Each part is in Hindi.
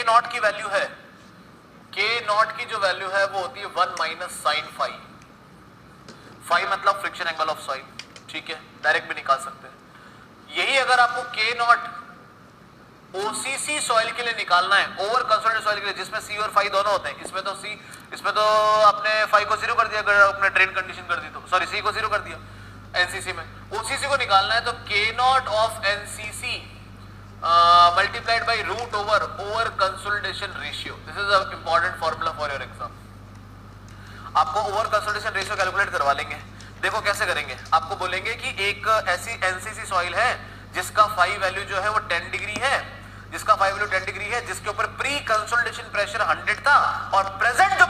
नॉट की वैल्यू है, के नॉट की जो वैल्यू है वो होती है 1 माइनस साइन फाई। फाई मतलब फ्रिक्शन एंगल ऑफ सॉइल, ठीक है, डायरेक्ट भी निकाल सकते हैं। यही अगर आपको के नॉट ओसीसी सॉइल के लिए निकालना है, ओवर कंसोलिडेटेड सॉइल के लिए, जिसमें सी और फाई दोनों होते हैं, इसमें तो आपने फाई को 0 कर दिया अगर आपने ड्रेन कंडीशन कर दी तो, सॉरी सी को 0 कर दिया एनसीसी में। ओसीसी को निकालना है तो K naught of NCC multiplied by root over consolidation ratio. This is a important formula for your exam. आपको ओवर कंसोलिडेशन रेशियो कैलकुलेट करवा लेंगे। देखो कैसे करेंगे, आपको बोलेंगे कि एक ऐसी एनसीसी सॉइल है जिसका फाई वैल्यू जो है वो 10 डिग्री है, जिसका फाई वैल्यू 10 डिग्री है, जिसके ऊपर प्री कंसोलिडेशन प्रेशर 100 था और प्रेजेंट जो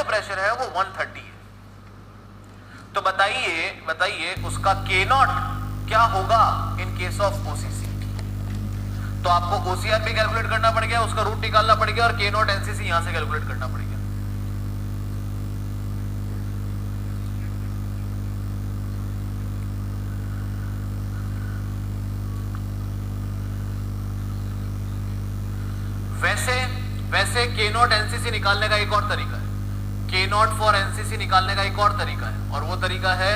प्रेशर है वो 130 है। तो बताइए उसका के नॉट क्या होगा इन केस ऑफ ओसीसी। तो आपको ओसीआर भी कैलकुलेट करना पड़ गया, उसका रूट निकालना पड़ गया और के नॉट एनसीसी यहां से कैलकुलेट करना पड़ गया। वैसे के नॉट एनसीसी निकालने का एक और तरीका है, के नॉट फॉर एनसीसी निकालने का एक और तरीका है, और वो तरीका है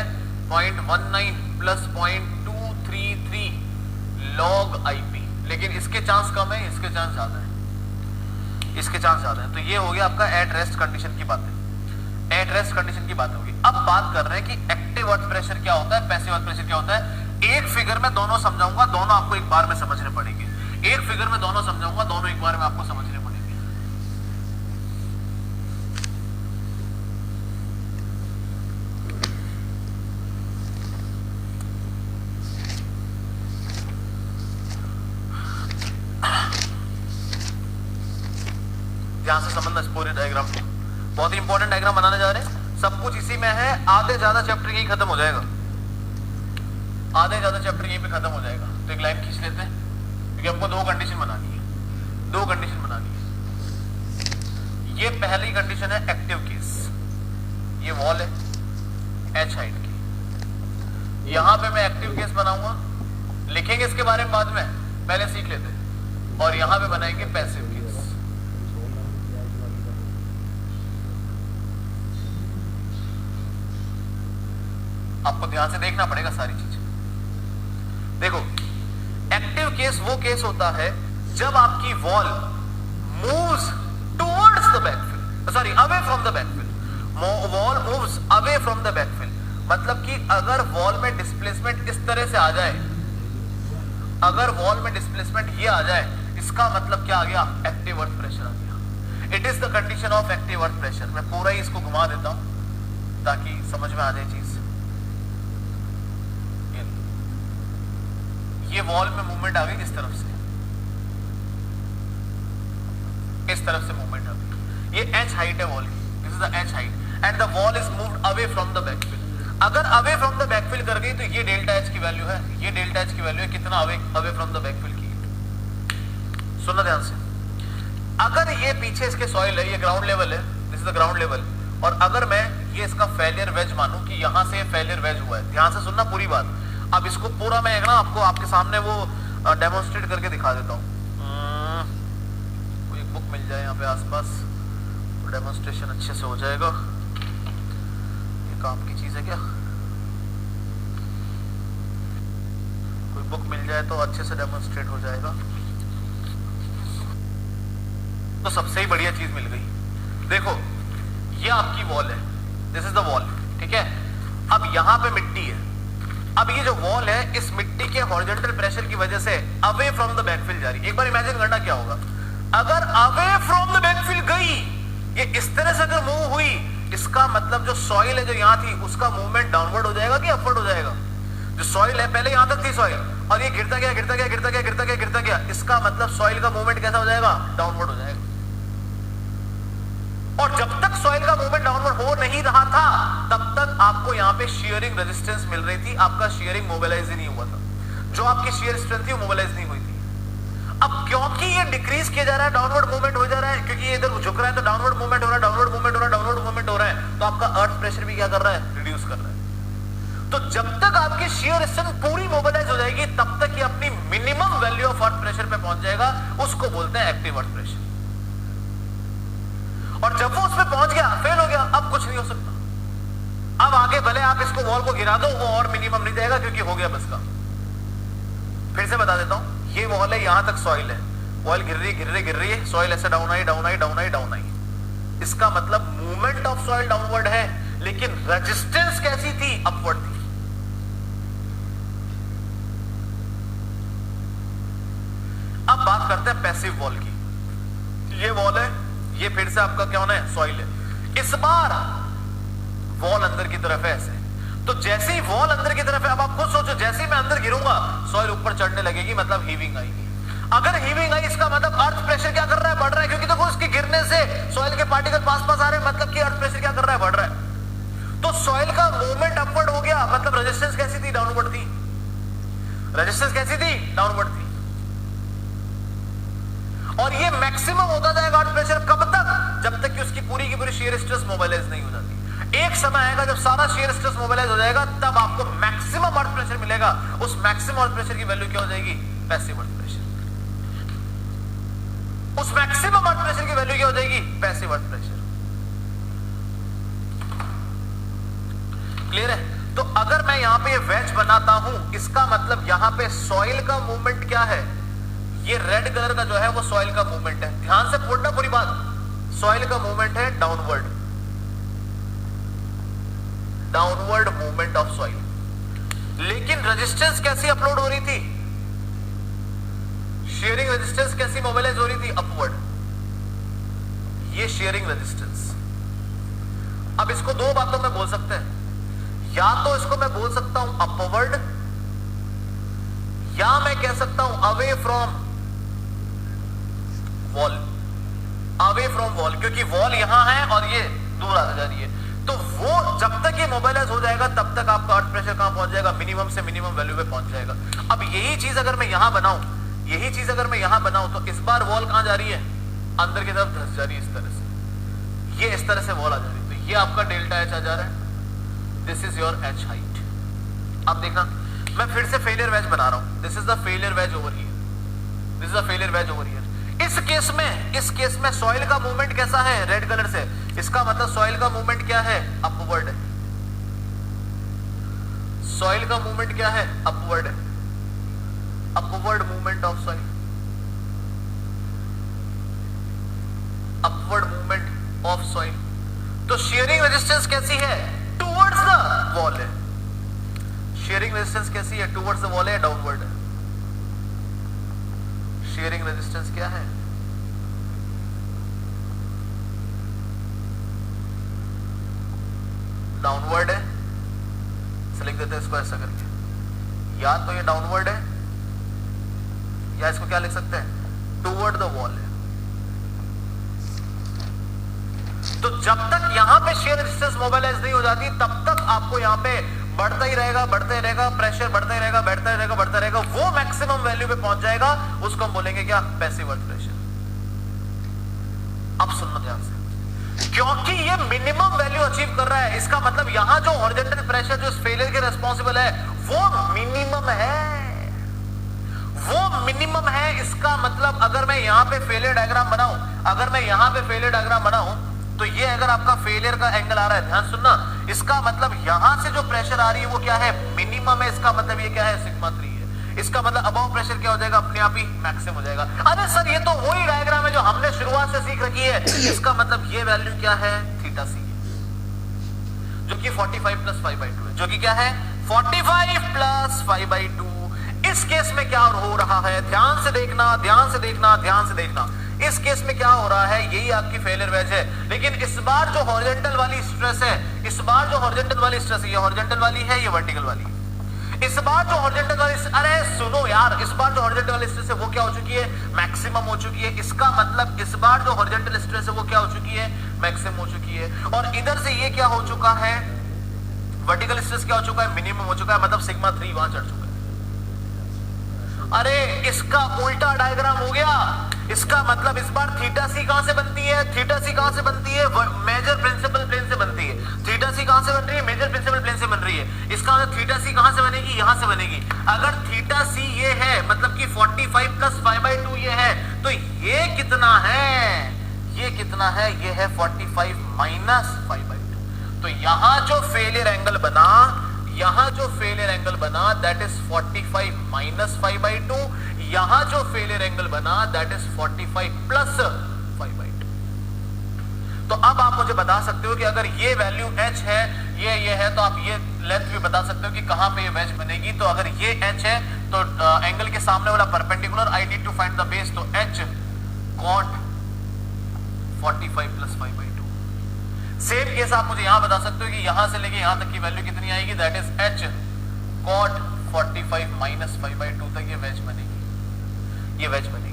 0.19 प्लस 0.233 लॉग आईपी। लेकिन इसके चांस कम है, इसके चांस ज्यादा है। तो ये हो गया आपका एट रेस्ट कंडीशन की बातें, एट रेस्ट कंडीशन की बात होगी। अब बात कर रहे हैं कि एक्टिव अर्थ प्रेशर क्या होता है, पैसिव अर्थ प्रेशर क्या होता है। एक फिगर में दोनों समझाऊंगा, दोनों आपको एक बार में समझने पड़ेंगे। एक फिगर में दोनों समझाऊंगा, दोनों एक बार में आपको समझने पड़ेंगे। ध्यान से समझना इस पूरे डायग्राम को, बहुत ही इंपॉर्टेंट डायग्राम बनाने जा रहे हैं। सब कुछ इसी में है, आधे ज्यादा चैप्टर यही खत्म हो जाएगा, आधे ज्यादा चैप्टर यहीं पे खत्म हो जाएगा। तो एक लाइन खींच लेते हैं, क्योंकि हमको दो कंडीशन बनानी है। ये पहली कंडीशन है एक्टिव केस, ये वॉल है एच हाइट की, यहां पे मैं एक्टिव केस बनाऊंगा, लिखेंगे इसके बारे में बाद में, पहले सीख लेते हैं। और यहां पे बनाएंगे पैसिव केस। आपको ध्यान से देखना पड़ेगा सारी चीजें। देखो एक्टिव केस वो केस होता है जब आपकी wall moves towards the backfill, sorry away from the backfill, wall moves away from the backfill. मतलब कि अगर वॉल में डिस्प्लेसमेंट इस तरह से आ जाए, अगर वॉल में डिस्प्लेसमेंट ये आ जाए, इसका मतलब क्या आ गया, एक्टिव अर्थ प्रेशर आ गया। It is the condition of active earth pressure. मैं पूरा ही इसको घुमा देता हूं ताकि समझ में आ जाए चीज। ये वॉल में मूवमेंट आ गई इस तरफ से, इस तरफ से मूवमेंट आ गई, ये एच हाइट है वॉल की, this is the H height and the wall is moved away from the backfill. अगर अवे फ्रॉम द बैकफिल कर गई तो ये डेल्टा एच की वैल्यू है, ये डेल्टा एच की वैल्यू है कितना अवे फ्रॉम द बैकफिल की। सुनना ध्यान से, अगर ये पीछे इसके सॉइल है, ये ग्राउंड लेवल है, this is the ground level, और अगर मैं ये इसका फेलियर वेज मानूं कि यहां से फेलियर वेज हुआ है, ध्यान से सुनना पूरी बात। अब इसको पूरा मैं ना आपको आपके सामने वो डेमोन्स्ट्रेट करके दिखा देता हूँ। कोई बुक मिल जाए यहाँ पे आसपास तो डेमोन्स्ट्रेशन अच्छे से हो जाएगा। ये काम की चीज है क्या, कोई बुक मिल जाए तो अच्छे से डेमोन्स्ट्रेट हो जाएगा। तो सबसे ही बढ़िया चीज मिल गई। देखो ये आपकी वॉल है, दिस इज द वॉल, ठीक है। अब यहाँ पे मिट्टी है, अब ये जो वॉल है इस मिट्टी के हॉरिजॉन्टल प्रेशर की वजह से अवे फ्रॉम द बैकफिल जा रही है। एक बार इमेजिन करना क्या होगा, अगर अवे फ्रॉम द बैकफिल गई, ये इस तरह से अगर मूव हुई, इसका मतलब जो सॉइल है जो यहाँ थी उसका मूवमेंट डाउनवर्ड हो जाएगा कि अपवर्ड हो जाएगा। जो सॉइल है पहले यहां तक थी सॉइल, और ये गिरता गया, इसका मतलब सॉइल का मूवमेंट कैसा हो जाएगा, डाउनवर्ड हो जाएगा। और जब तक सॉइल का मूवमेंट डाउनवर्ड हो नहीं रहा था तब तक आपको यहाँ पे शियरिंग रेजिस्टेंस मिल रही थी, आपका शियरिंग मोबिलाइज ही नहीं हुआ था, जो आपकी शियर स्ट्रेंथ थी वो मोबिलाइज नहीं हुई थी। अब क्योंकि ये डिक्रीज किया जा रहा है, डाउनवर्ड मूवमेंट हो जा रहा है, क्योंकि ये इधर झुक रहा है तो डाउनवर्ड मूवमेंट हो रहा है, डाउनवर्ड मूवमेंट हो रहा है, तो आपका अर्थ प्रेशर भी क्या कर रहा है, रिड्यूस कर रहा है। तो जब तक आपकी शियर स्ट्रेंथ पूरी मोबिलाइज हो जाएगी तब तक ये अपनी minimum value of earth pressure पे पहुंच जाएगा। जाएगा, उसको बोलते हैं एक्टिव अर्थ प्रेशर। और जब वो उसमें पहुंच गया, फेल हो गया, अब कुछ नहीं हो सकता। अब आगे भले आप इसको वॉल को गिरा दो, वो और मिनिमम नहीं देगा क्योंकि हो गया बस का। फिर से बता देता हूं, ये वॉल है, यहां तक सॉइल है, वॉल गिर रही है, सॉइल ऐसे down I down I down I down I. इसका मतलब मूवमेंट ऑफ सॉइल डाउनवर्ड है, लेकिन रेजिस्टेंस कैसी थी? अपवर्ड थी। अब बात करते हैं पैसिव वॉल की। ये वॉल है, ये फिर से आपका क्या होना है? सॉइल है। इस बार वॉल अंदर की तरफ है ऐसे, तो जैसे ही वॉल अंदर की तरफ है, अब आप खुद सोचो, जैसे ही मैं अंदर गिरूंगा सॉइल ऊपर चढ़ने लगेगी, मतलब हीविंग आएगी। अगर हीविंग आई, इसका मतलब अर्थ प्रेशर क्या कर रहा है? बढ़ रहा है, क्योंकि देखो इसके गिरने से सॉइल के पार्टिकल पास आ रहे हैं, मतलब कि अर्थ प्रेशर क्या कर रहा है? बढ़ रहा है। तो सॉइल का मूवमेंट अपवर्ड हो गया, मतलब रेजिस्टेंस कैसी थी? डाउनवर्ड थी। रेजिस्टेंस कैसी थी? डाउनवर्ड थी। और ये मैक्सिमम होता जाएगा अर्थ प्रेशर कब तक? जब तक कि उसकी पूरी की पूरी शियर स्ट्रेस मोबाइलाइज नहीं हो जाती। एक समय आएगा जब सारा शियर स्ट्रेस मोबाइलाइज हो जाएगा, तब आपको मैक्सिमम अर्थ प्रेशर मिलेगा। उस मैक्सिमम अर्थ प्रेशर की वैल्यू क्या हो जाएगी? Passive earth pressure. उस मैक्सिमम अर्थ प्रेशर की वैल्यू क्या हो जाएगी? Passive earth pressure. क्लियर है? तो अगर मैं यहां पे ये वेज बनाता हूं, इसका मतलब यहां पे सॉइल का मूवमेंट क्या है? ये रेड कलर का जो है वो सॉइल का मूवमेंट है। ध्यान से पढ़ना पूरी बात। सॉइल का मूवमेंट है downward, downward movement of soil. लेकिन रेजिस्टेंस कैसी अपलोड हो रही थी? शेयरिंग रेजिस्टेंस कैसी मोबाइलाइज हो रही थी? अपवर्ड। ये शेयरिंग रेजिस्टेंस। अब इसको दो बातों में बोल सकते हैं, या तो इसको मैं बोल सकता हूं अपवर्ड, या मैं कह सकता हूं away from wall. Away from wall, क्योंकि वॉल यहां है और ये दूर आ जा रही है। तो वो जब तक ये मोबाइलाइज हो जाएगा, तब तक आपका अर्थ प्रेशर कहां पहुंच जाएगा? मिनिमम से मिनिमम वैल्यू पे पहुंच जाएगा। अब यही चीज अगर मैं यहां बनाऊं, तो इस बार वॉल कहां जा रही है? अंदर की तरफ धस जा रही है इस तरह से। ये इस तरह से वॉल आ जा रही है, तो ये आपका डेल्टा एच आ जा रहा है। This is your H height. अब देखना, मैं फिर से फेलियर वेज बना रहा हूं। This is the failure wedge over here, this is the failure wedge over here. इस केस में सॉइल का मूवमेंट कैसा है? रेड कलर से। इसका मतलब सॉइल का मूवमेंट क्या है? अपवर्ड है। सॉइल का मूवमेंट क्या है? अपवर्ड है। Upward movement of soil, upward movement of soil. तो शेयरिंग रेजिस्टेंस कैसी है? टुवर्ड्स द वॉल है। शेयरिंग रेजिस्टेंस कैसी है? टुवर्ड्स द वॉल है, डाउनवर्ड है। शेयरिंग रेजिस्टेंस क्या है? डाउनवर्ड है। लिख देते हैं इसको ऐसा करके, या तो ये डाउनवर्ड है, या इसको क्या लिख सकते हैं? टुवर्ड द वॉल है। तो जब तक यहां पे शेयर रेजिस्टेंस मोबाइलाइज नहीं हो जाती, तब तक आपको यहां पे बढ़ता ही रहेगा, प्रेशर बढ़ता ही रहेगा, बढ़ता रहेगा। वो मैक्सिमम वैल्यू पे पहुंच जाएगा, उसको हम बोलेंगे क्या? पैसिव अर्थ प्रेशर। अब सुनना ध्यान से, क्योंकि ये मिनिमम वैल्यू अचीव कर रहा है, इसका मतलब यहां जो हॉरिजॉन्टल प्रेशर जो इस फेलियर के रिस्पांसिबल है, वो मिनिमम है। वो मिनिमम है। इसका मतलब अगर मैं यहां पे फेलियर डायग्राम बनाऊं, तो ये अगर आपका फेलियर का एंगल आ रहा है, ध्यान सुनना, इसका मतलब यहां से जो प्रेशर आ रही है वो क्या है? मिनिमम है। इसका मतलब ये क्या है? सिग्मा 3 है। इसका मतलब अबव प्रेशर क्या हो जाएगा? अपने आप ही मैक्सिमम हो जाएगा। अरे सर, ये तो वही डायग्राम है जो हमने शुरुआत से सीख रखी है। इसका मतलब ये वैल्यू क्या है? थीटा सी, जो कि 45 प्लस 5/2 है। जो कि क्या है? 45 प्लस 5/2। इस केस में क्या हो रहा है? ध्यान से देखना, ध्यान से देखना, ध्यान से देखना। इस केस में क्या हो रहा है? यही आपकी फेलियर वेज है। लेकिन इस बार जो हॉरिजॉन्टल वाली स्ट्रेस है, ये हॉरिजॉन्टल वाली है, ये वर्टिकल वाली है। इस बार जो हॉरिजॉन्टल वाली, अरे सुनो यार, इस बार जो हॉरिजॉन्टल वाली स्ट्रेस है वो क्या हो चुकी है? मैक्सिमम हो चुकी है। इसका मतलब इस बार जो हॉरिजॉन्टल स्ट्रेस है वो क्या हो चुकी है? मैक्सिमम हो चुकी है। और इधर से ये क्या हो चुका है? वर्टिकल स्ट्रेस क्या हो चुका है? मिनिमम हो चुका है, मतलब सिग्मा 3 वहां चढ़ चुका है। अरे इसका उल्टा डायग्राम हो गया। इसका मतलब इस बार थीटा सी कहां से बनती है? थीटा सी कहां से बनती है? मेजर प्रिंसिपल प्लेन से बनती है। थीटा सी कहां से बन रही है? मेजर प्रिंसिपल प्लेन से बन रही है। इसका मतलब थीटा सी कहां से बनेगी? यहां से बनेगी। अगर थीटा सी ये है, मतलब कि 45 प्लस 5/2 ये है, कितना है, ये कितना है, ये है 45 माइनस 5/2। तो यहां जो फेलियर एंगल बना, यहां जो फेलियर एंगल बना दैट इज 45 माइनस 5/2, यहां जो फेलियर एंगल बना दैट इज 45 प्लस 5/2। तो अब आप मुझे बता सकते हो कि अगर ये वैल्यू h है, ये है, तो आप ये लेंथ भी बता सकते हो कि कहां पे ये वेज बनेगी। तो अगर ये h है तो एंगल के सामने वाला perpendicular, I need to find the base, तो h cot 45 plus 5/2। Same case आप मुझे यहां बता सकते हो कि यहां से लेके यहां तक की वैल्यू कितनी आएगी, that is h cot 45 minus 5/2 तक ये वेज बनेगी, ये वेज बनेगी।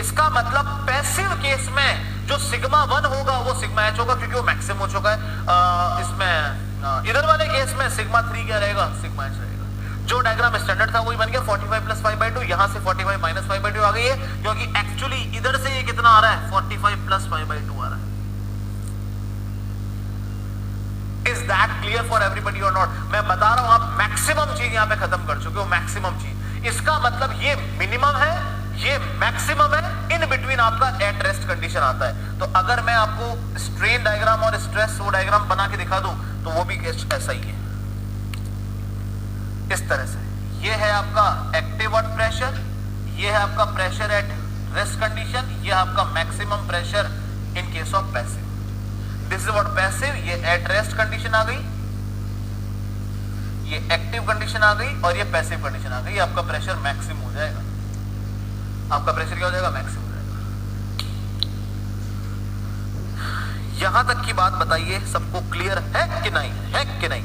इसका मतलब पैसिव केस में जो सिग्मा 1 होगा वो सिग्मा h होगा, क्योंकि वो मैक्सिमम हो चुका है। इसमें इधर वाले केस में सिग्मा 3 क्या रहेगा, सिग्मा h रहेगा। जो डायग्राम स्टैंडर्ड था वही बन गया 45 प्लस 5/2, यहां से 45 माइनस 5/2 आ गई है, क्योंकि एक्चुअली इधर से ये कितना आ रहा है, 45 प्लस 5/2 आ रहा है। Is that clear for everybody और नॉट? मैं बता रहा हूं आप मैक्सिमम चीज यहां पे खत्म कर चुके हो, मैक्सिमम चीज। इसका मतलब ये मिनिमम है, ये मैक्सिमम है, इन बिटवीन आपका एट रेस्ट कंडीशन आता है। तो अगर मैं आपको स्ट्रेन डायग्राम और स्ट्रेस वो डायग्राम बना के दिखा दूं तो वो भी ऐसा ही है, इस तरह से। ये है आपका एक्टिव वर्क प्रेशर, ये है आपका प्रेशर एट रेस्ट कंडीशन, ये है आपका maximum pressure in case of passive. This is what passive, ये एट रेस्ट कंडीशन आ गई, ये एक्टिव कंडीशन आ गई, और ये पैसिव कंडीशन आ गई। आपका प्रेशर मैक्सिमम हो जाएगा, आपका प्रेशर क्या हो जाएगा, मैक्सिमम हो जाएगा। यहां तक की बात बताइए, सबको क्लियर है कि नहीं, है कि नहीं?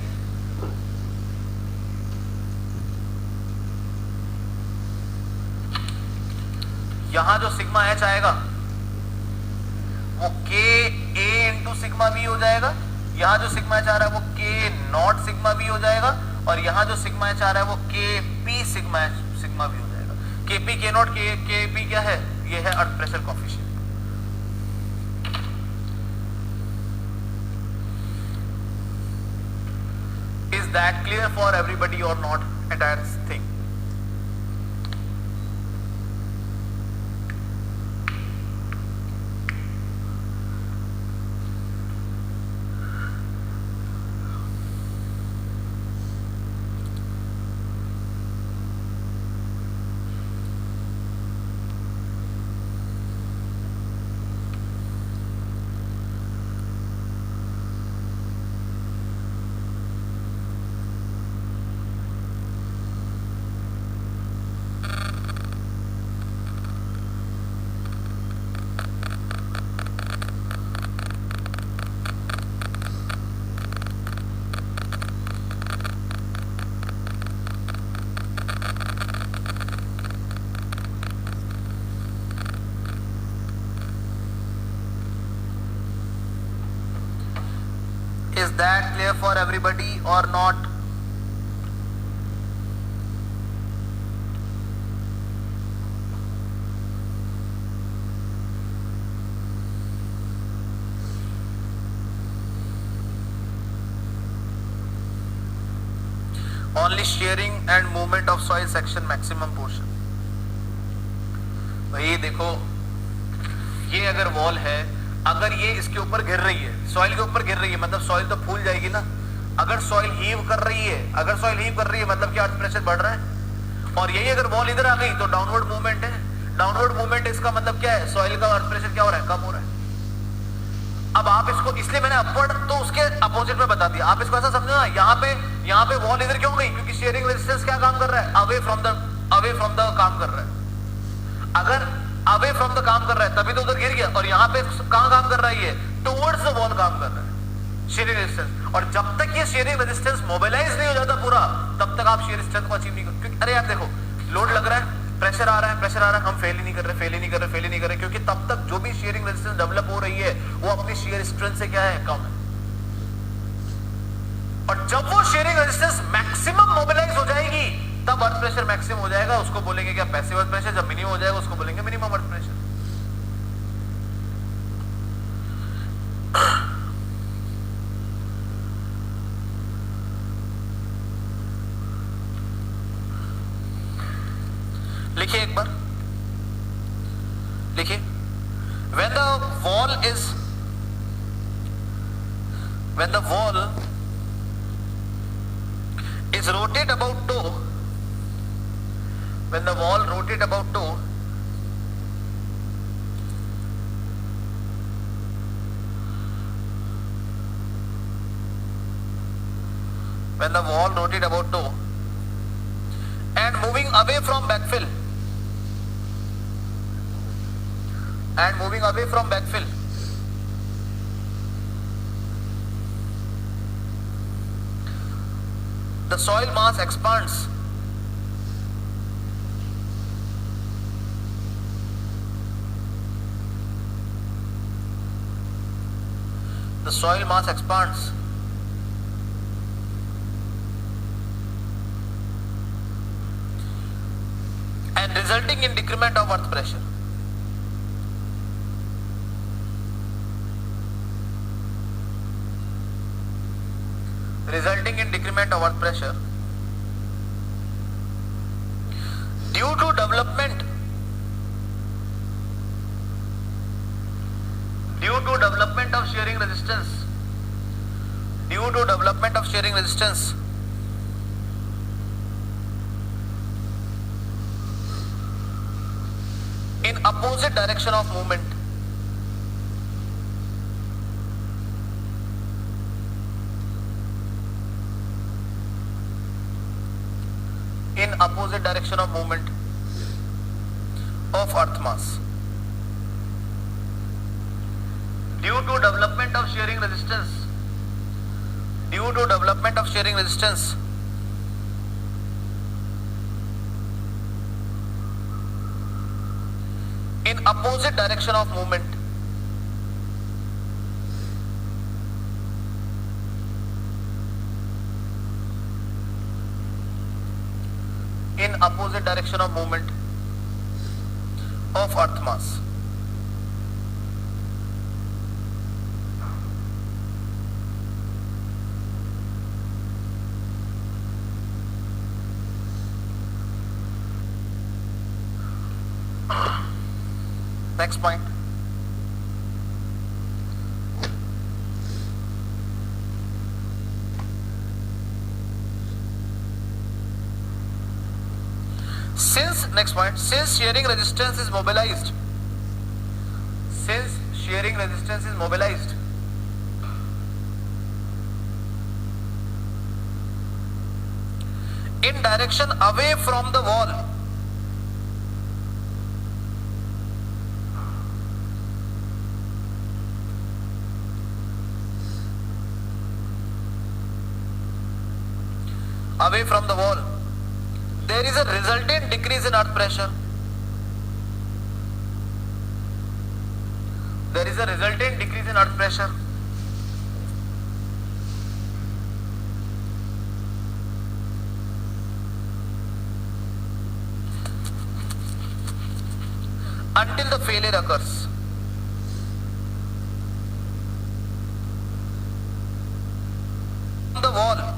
यहां जो सिग्मा h आएगा वो k a into sigma b हो जाएगा, यहां जो सिग्मा h आ रहा है वो k नॉट सिग्मा b हो जाएगा, और यहां जो सिग्मा h आ रहा है वो k p सिग्मा b हो जाएगा। k p k not k p क्या है, ये है earth pressure coefficient. Is that clear for everybody और not, entire thing? Is that clear for everybody or not? Only shearing and movement of soil section maximum portion। भाई देखो, ये अगर वॉल है, अगर ये इसके ऊपर गिर रही है, सॉइल के ऊपर गिर रही है, मतलब सॉइल तो फूल जाएगी ना। अगर सॉइल हीव कर रही है, अगर सॉइल हीव कर रही है मतलब क्या, अर्थ प्रेशर बढ़ रहा है। और यही अगर वॉल इधर आ गई तो डाउनवर्ड मूवमेंट है। डाउनवर्ड मूवमेंट इसका मतलब क्या है, सॉइल का अर्थ प्रेशर क्या हो रहा है, कम हो रहा है। अब आप इसको, इसलिए मैंने अपवर्ड तो उसके अपोजिट में बता दिया। आप इसको ऐसा समझो ना, यहाँ पे वॉल इधर क्यों गई, क्योंकि शेयरिंग रेजिस्टेंस क्या काम कर रहा है, अवे फ्रॉम द काम कर रहा है। अगर अवे फ्रॉम द काम कर रहा है तभी तो उधर गिर गया, और यहाँ पे कहां काम कर रहा है, ये टुवर्ड्स द वॉल काम कर रहा है, शेयरिंग रेजिस्टेंस। और जब तक ये शेयरिंग रेजिस्टेंस मोबिलाइज नहीं हो जाता पूरा, तब तक आप शेयर स्ट्रेंथ को अचीव नहीं कर। क्योंकि अरे यार देखो, लोड लग रहा है, प्रेशर आ रहा है, हम फेल ही नहीं कर रहे, क्योंकि तब तक जो भी शेयरिंग रेजिस्टेंस डेवलप हो रही है वो अपनी शेयर स्ट्रेंथ से क्या है, कम है। और जब वो शेयरिंग रेजिस्टेंस मैक्सिमम मोबिलाइज हो जाएगी तब अर्थ प्रेशर मैक्सिमम हो जाएगा, उसको बोलेंगे क्या, पैसिव अर्थ प्रेशर। जब मिनिमम हो जाएगा उसको बोलेंगे मिनिमम अर्थ प्रेशर। लिखिए एक बार, देखिए, when the wall is rotate about toe, when the wall rotate about toe, when the wall rotate about toe and moving away from backfill, the soil mass expands. The soil mass expands and resulting in decrement of earth pressure. Resulting in decrement of earth pressure due to development of shearing resistance, in opposite direction of movement. In opposite direction of movement of earth mass due to development of shearing resistance, in opposite direction of movement, in opposite direction of movement of earth mass. Next point. Since shearing resistance is mobilized, in direction away from the wall, there is a resultant decrease in earth pressure. Until the failure occurs. The wall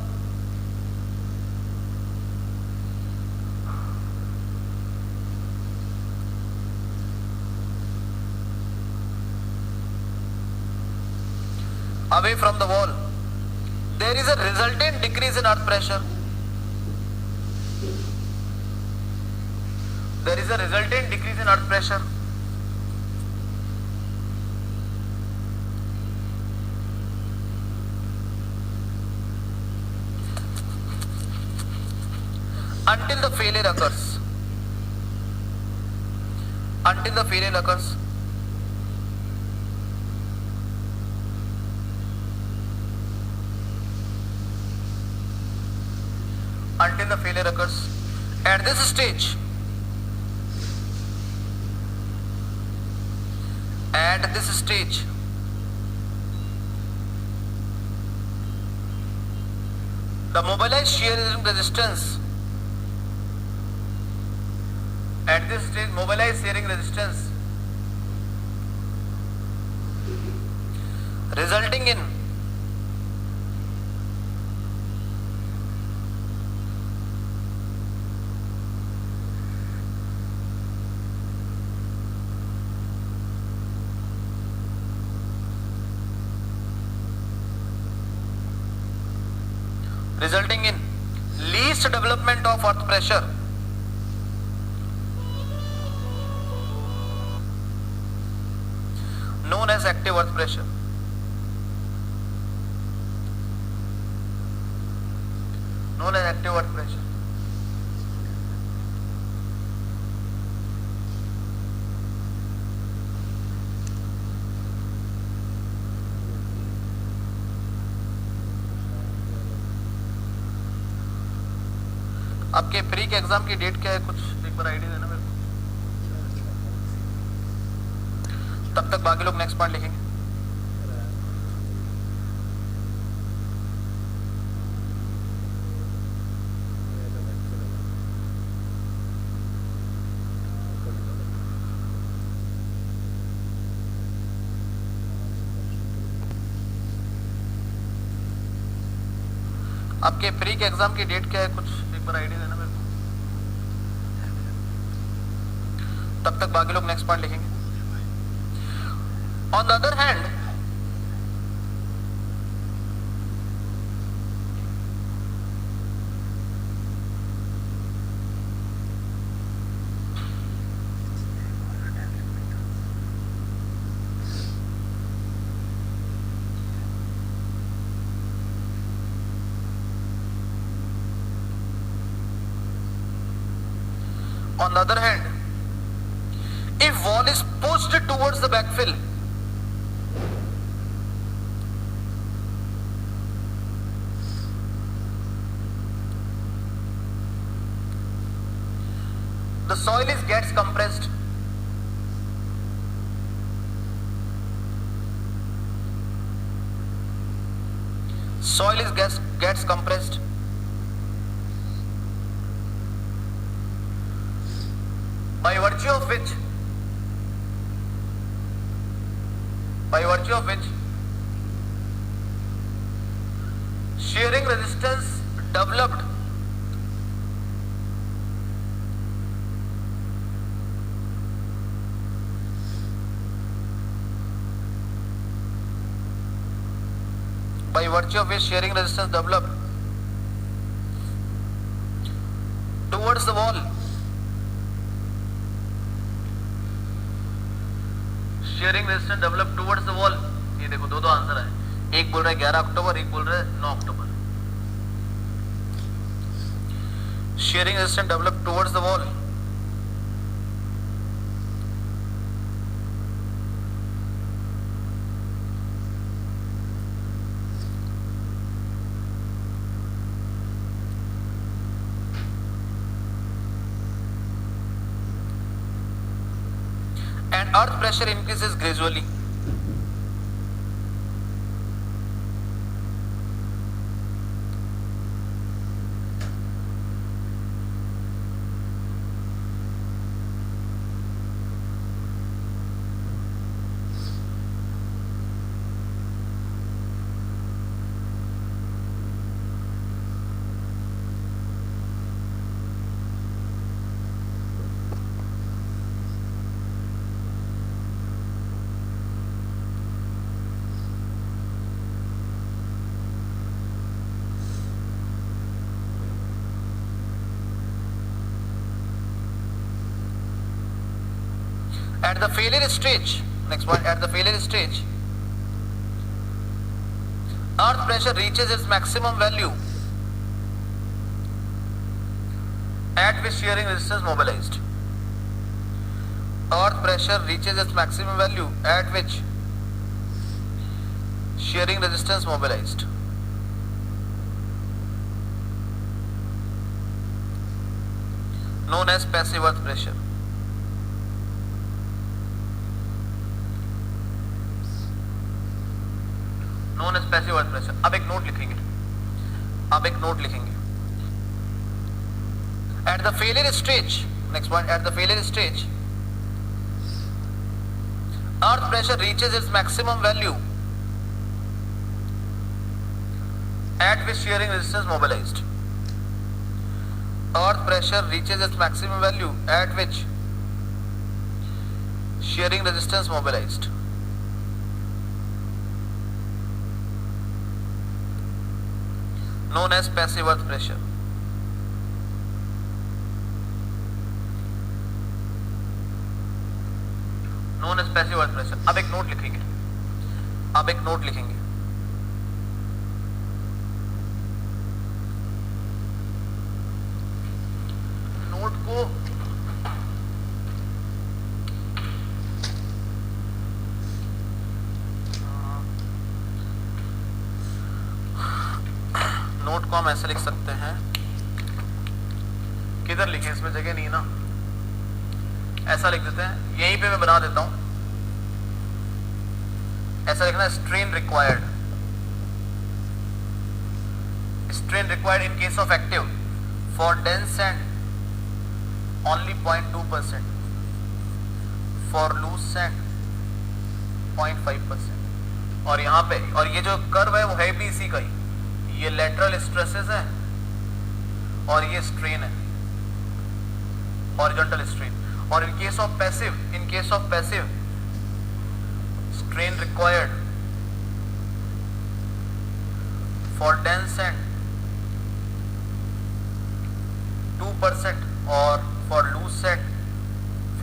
away from the wall, there is a resultant decrease in earth pressure. Until the failure occurs. Until the failure occurs. At this stage, the mobilized shearing resistance, resulting in resulting in least development of earth pressure known as active earth pressure. Known as active earth pressure. आपके प्री के एग्जाम की डेट क्या है, कुछ एक बार आइडिया देना मेरे को। तब तक बाकी लोग नेक्स्ट पॉइंट लिखेंगे। आपके प्री के एग्जाम की डेट क्या है, कुछ एक बार आइडिया देना मेरे को। तब तक बाकी लोग नेक्स्ट पॉइंट लिखेंगे। On the other hand, on the other hand, if wall is pushed towards the backfill, the soil gets compressed. Soil gets compressed. By virtue of which shearing resistance developed towards the wall. Sharing resistance develop towards the wall. ये देखो दो आंसर है, एक बोल रहा है 11 अक्टूबर, एक बोल रहा है 9 अक्टूबर। Shearing resistance develop towards the wall. And earth pressure increases gradually. At the failure stage, next point, at the failure stage, earth pressure reaches its maximum value at which shearing resistance mobilized. Earth pressure reaches its maximum value at which shearing resistance mobilized. Known as passive earth pressure. known as passive earth pressure. अब एक नोट लिखेंगे, at the failure stage, next point, at the failure stage, earth pressure reaches its maximum value at which shearing resistance mobilized. Earth pressure reaches its maximum value at which shearing resistance mobilized. known as passive earth pressure. known as passive earth pressure. अब एक नोट लिखेंगे, अब एक नोट लिखेंगे, नोट को हम ऐसे लिख सकते हैं, किधर लिखें, इसमें जगह नहीं ना, ऐसा लिख देते हैं, यहीं पे मैं बना देता हूं, ऐसा लिखना, strain required, strain required in case of active for dense sand only 0.2%, for loose sand 0.5%, और यहाँ पे, और ये जो कर्व है वो है भी इसी का ही, ये लेटरल स्ट्रेसेस है और ये स्ट्रेन है, हॉरिजॉन्टल स्ट्रेन, और in case of passive strain required for dense and 2% और for loose set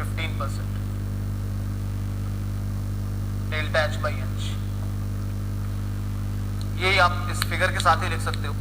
15%, delta H by H। ये आप इस फिगर के साथ ही लिख सकते हो।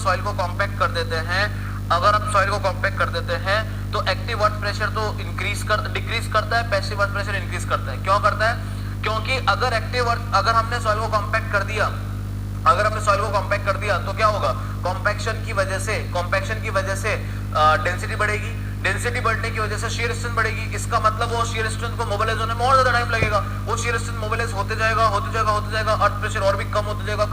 सॉइल को कॉम्पैक्ट कर देते हैं, अगर आप सॉइल को कॉम्पैक्ट कर देते हैं तो एक्टिव अर्थ प्रेशर तो डिक्रीज करता है, पैसिव अर्थ प्रेशर इंक्रीज करता है। क्यों करता है? क्योंकि अगर हमने सॉइल को कॉम्पैक्ट कर दिया, तो क्या होगा? कॉम्पैक्शन की वजह से डेंसिटी बढ़ेगी, डेंसिटी बढ़ने की वजह से शियर स्ट्रेंथ बढ़ेगी। इसका मतलब वो शियर स्ट्रेंथ को मोबिलाइज होने में और ज्यादा टाइम लगेगा। वो शियर स्ट्रेंथ मोबिलाइज होते जाएगा, अर्थ प्रेशर और भी कम होते जाएगा,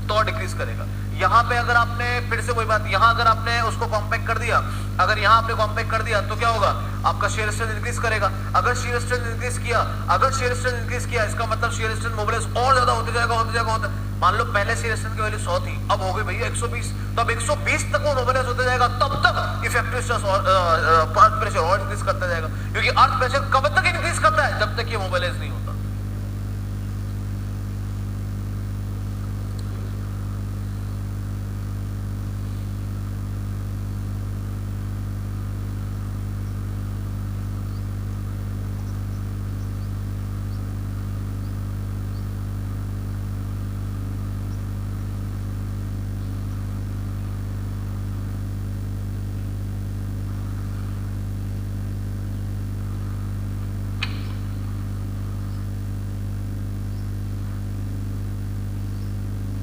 तो और डिक्रीज करेगा। यहाँ पे अगर आपने फिर से वही बात, यहाँ अगर आपने उसको कॉम्पैक्ट कर दिया, तो क्या होगा? आपका शियर स्ट्रेंथ इंक्रीज करेगा। अगर शियर स्ट्रेंथ इंक्रीज किया, इसका मतलब शियर स्ट्रेंथ मोबिलाइज और ज्यादा होते जाएगा। मान लो पहले शियर स्ट्रेंथ की वैल्यू 100 थी, अब हो गई भैया 120, तो अब 120 तक वो मोबिलाइज होते जाएगा, तब तक इफेक्टिव स्ट्रेस और अर्थ प्रेशर और इंक्रीज करता जाएगा। क्योंकि अर्थ प्रेशर कब तक इंक्रीज करता है? जब तक ये मोबिलाइज नहीं होता।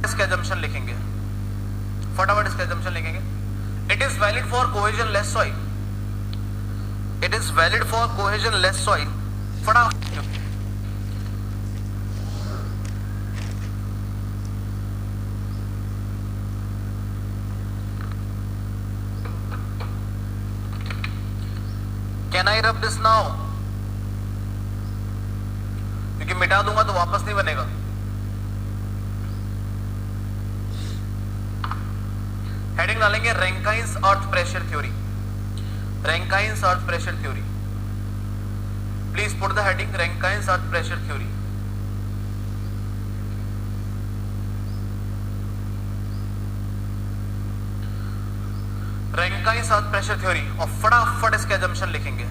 इसका assumption लिखेंगे, फटाफट इसका assumption लिखेंगे। It is valid for cohesionless soil, फटाफट। Can I rub this now? क्योंकि मिटा दूंगा तो वापस नहीं बनेगा। हेडिंग डालेंगे Rankine's earth pressure theory. Please put the heading Rankine's earth pressure theory. Rankine's earth pressure theory, और फटाफट इसके assumption लिखेंगे।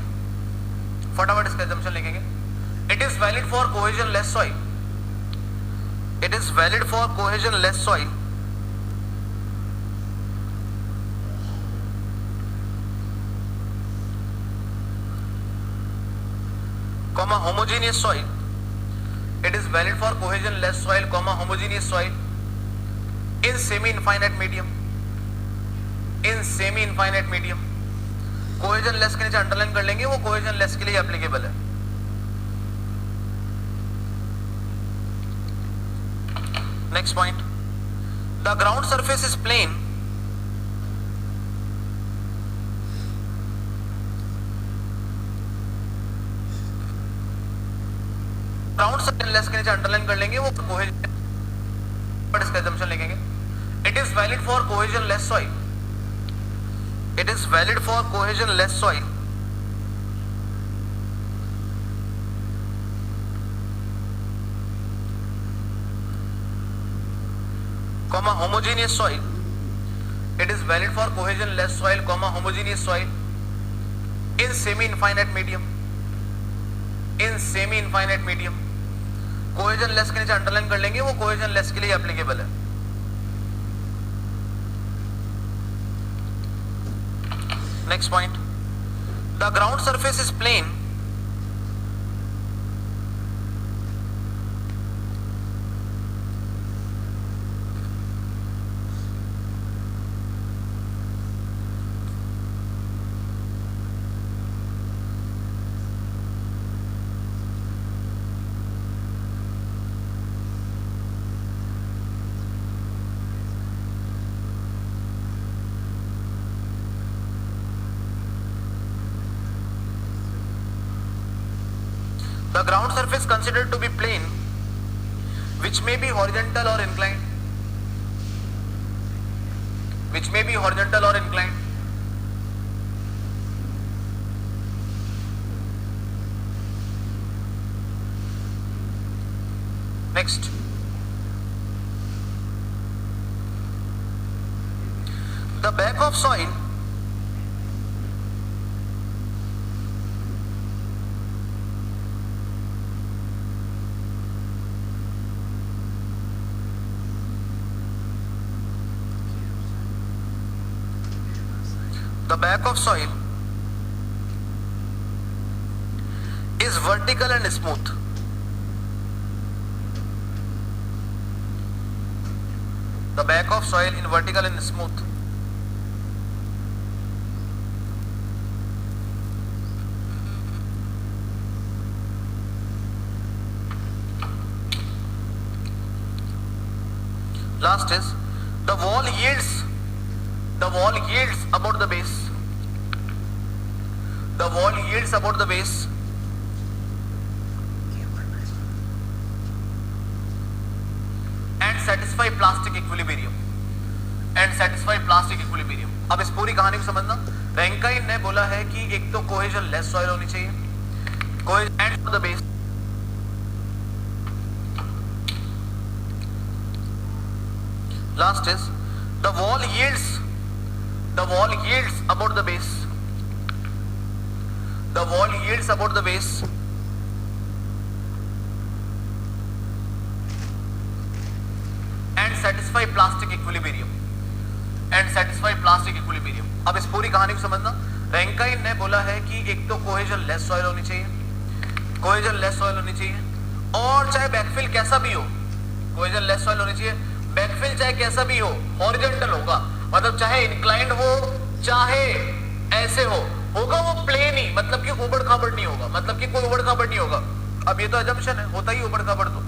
It is valid for cohesionless soil, homogeneous soil. It is valid for cohesion less soil, homogeneous soil in semi-infinite medium. Cohesion less के नीचे अंडरलाइन कर लेंगे, वो cohesion less के लिए एप्लीकेबल है। Next point. The ground surface is plain. Ground less के नीचे अंडरलाइन कर लेंगे, वो कोहेजन, पर इसका assumption लिखेंगे। It is valid for cohesionless soil, homogeneous soil. It is valid for cohesion less soil, homogeneous soil in semi-infinite medium. Cohesion less के नीचे अंडरलाइन कर लेंगे, वो कोहेजन लेस के लिए एप्लीकेबल है। Next point, the ground surface is plane The ground surface considered to be plane, which may be horizontal or inclined. Next, the back of soil the back of soil is vertical and smooth. The back of soil in vertical and smooth. Last is the wall yields about the base. The wall yields about the base and satisfy plastic equilibrium. अब इस पूरी कहानी को समझना, रैंकाइन ने बोला है कि एक तो कोहेजन लेस सॉइल होनी चाहिए, cohesion and the base. Last is the wall yields about the base. The wall yields about the base and satisfy plastic equilibrium. अब इस पूरी कहानी को समझना, रैंकाइन ने बोला है कि एक तो कोहेजन लेस सॉइल होनी चाहिए, और चाहे बैकफिल कैसा भी हो, कोहेजन लेस सॉइल होनी चाहिए, बैकफिल चाहे कैसा भी हो, हॉरिजॉन्टल होगा, मतलब चाहे इंक्लाइंड हो चाहे ऐसे होगा वो प्लेन ही, मतलब कि उबड़ खाबड़ नहीं होगा, कोई उबड़ खाबड़ नहीं होगा. अब ये तो अजम्पशन है, होता ही उबड़ खाबड़, तो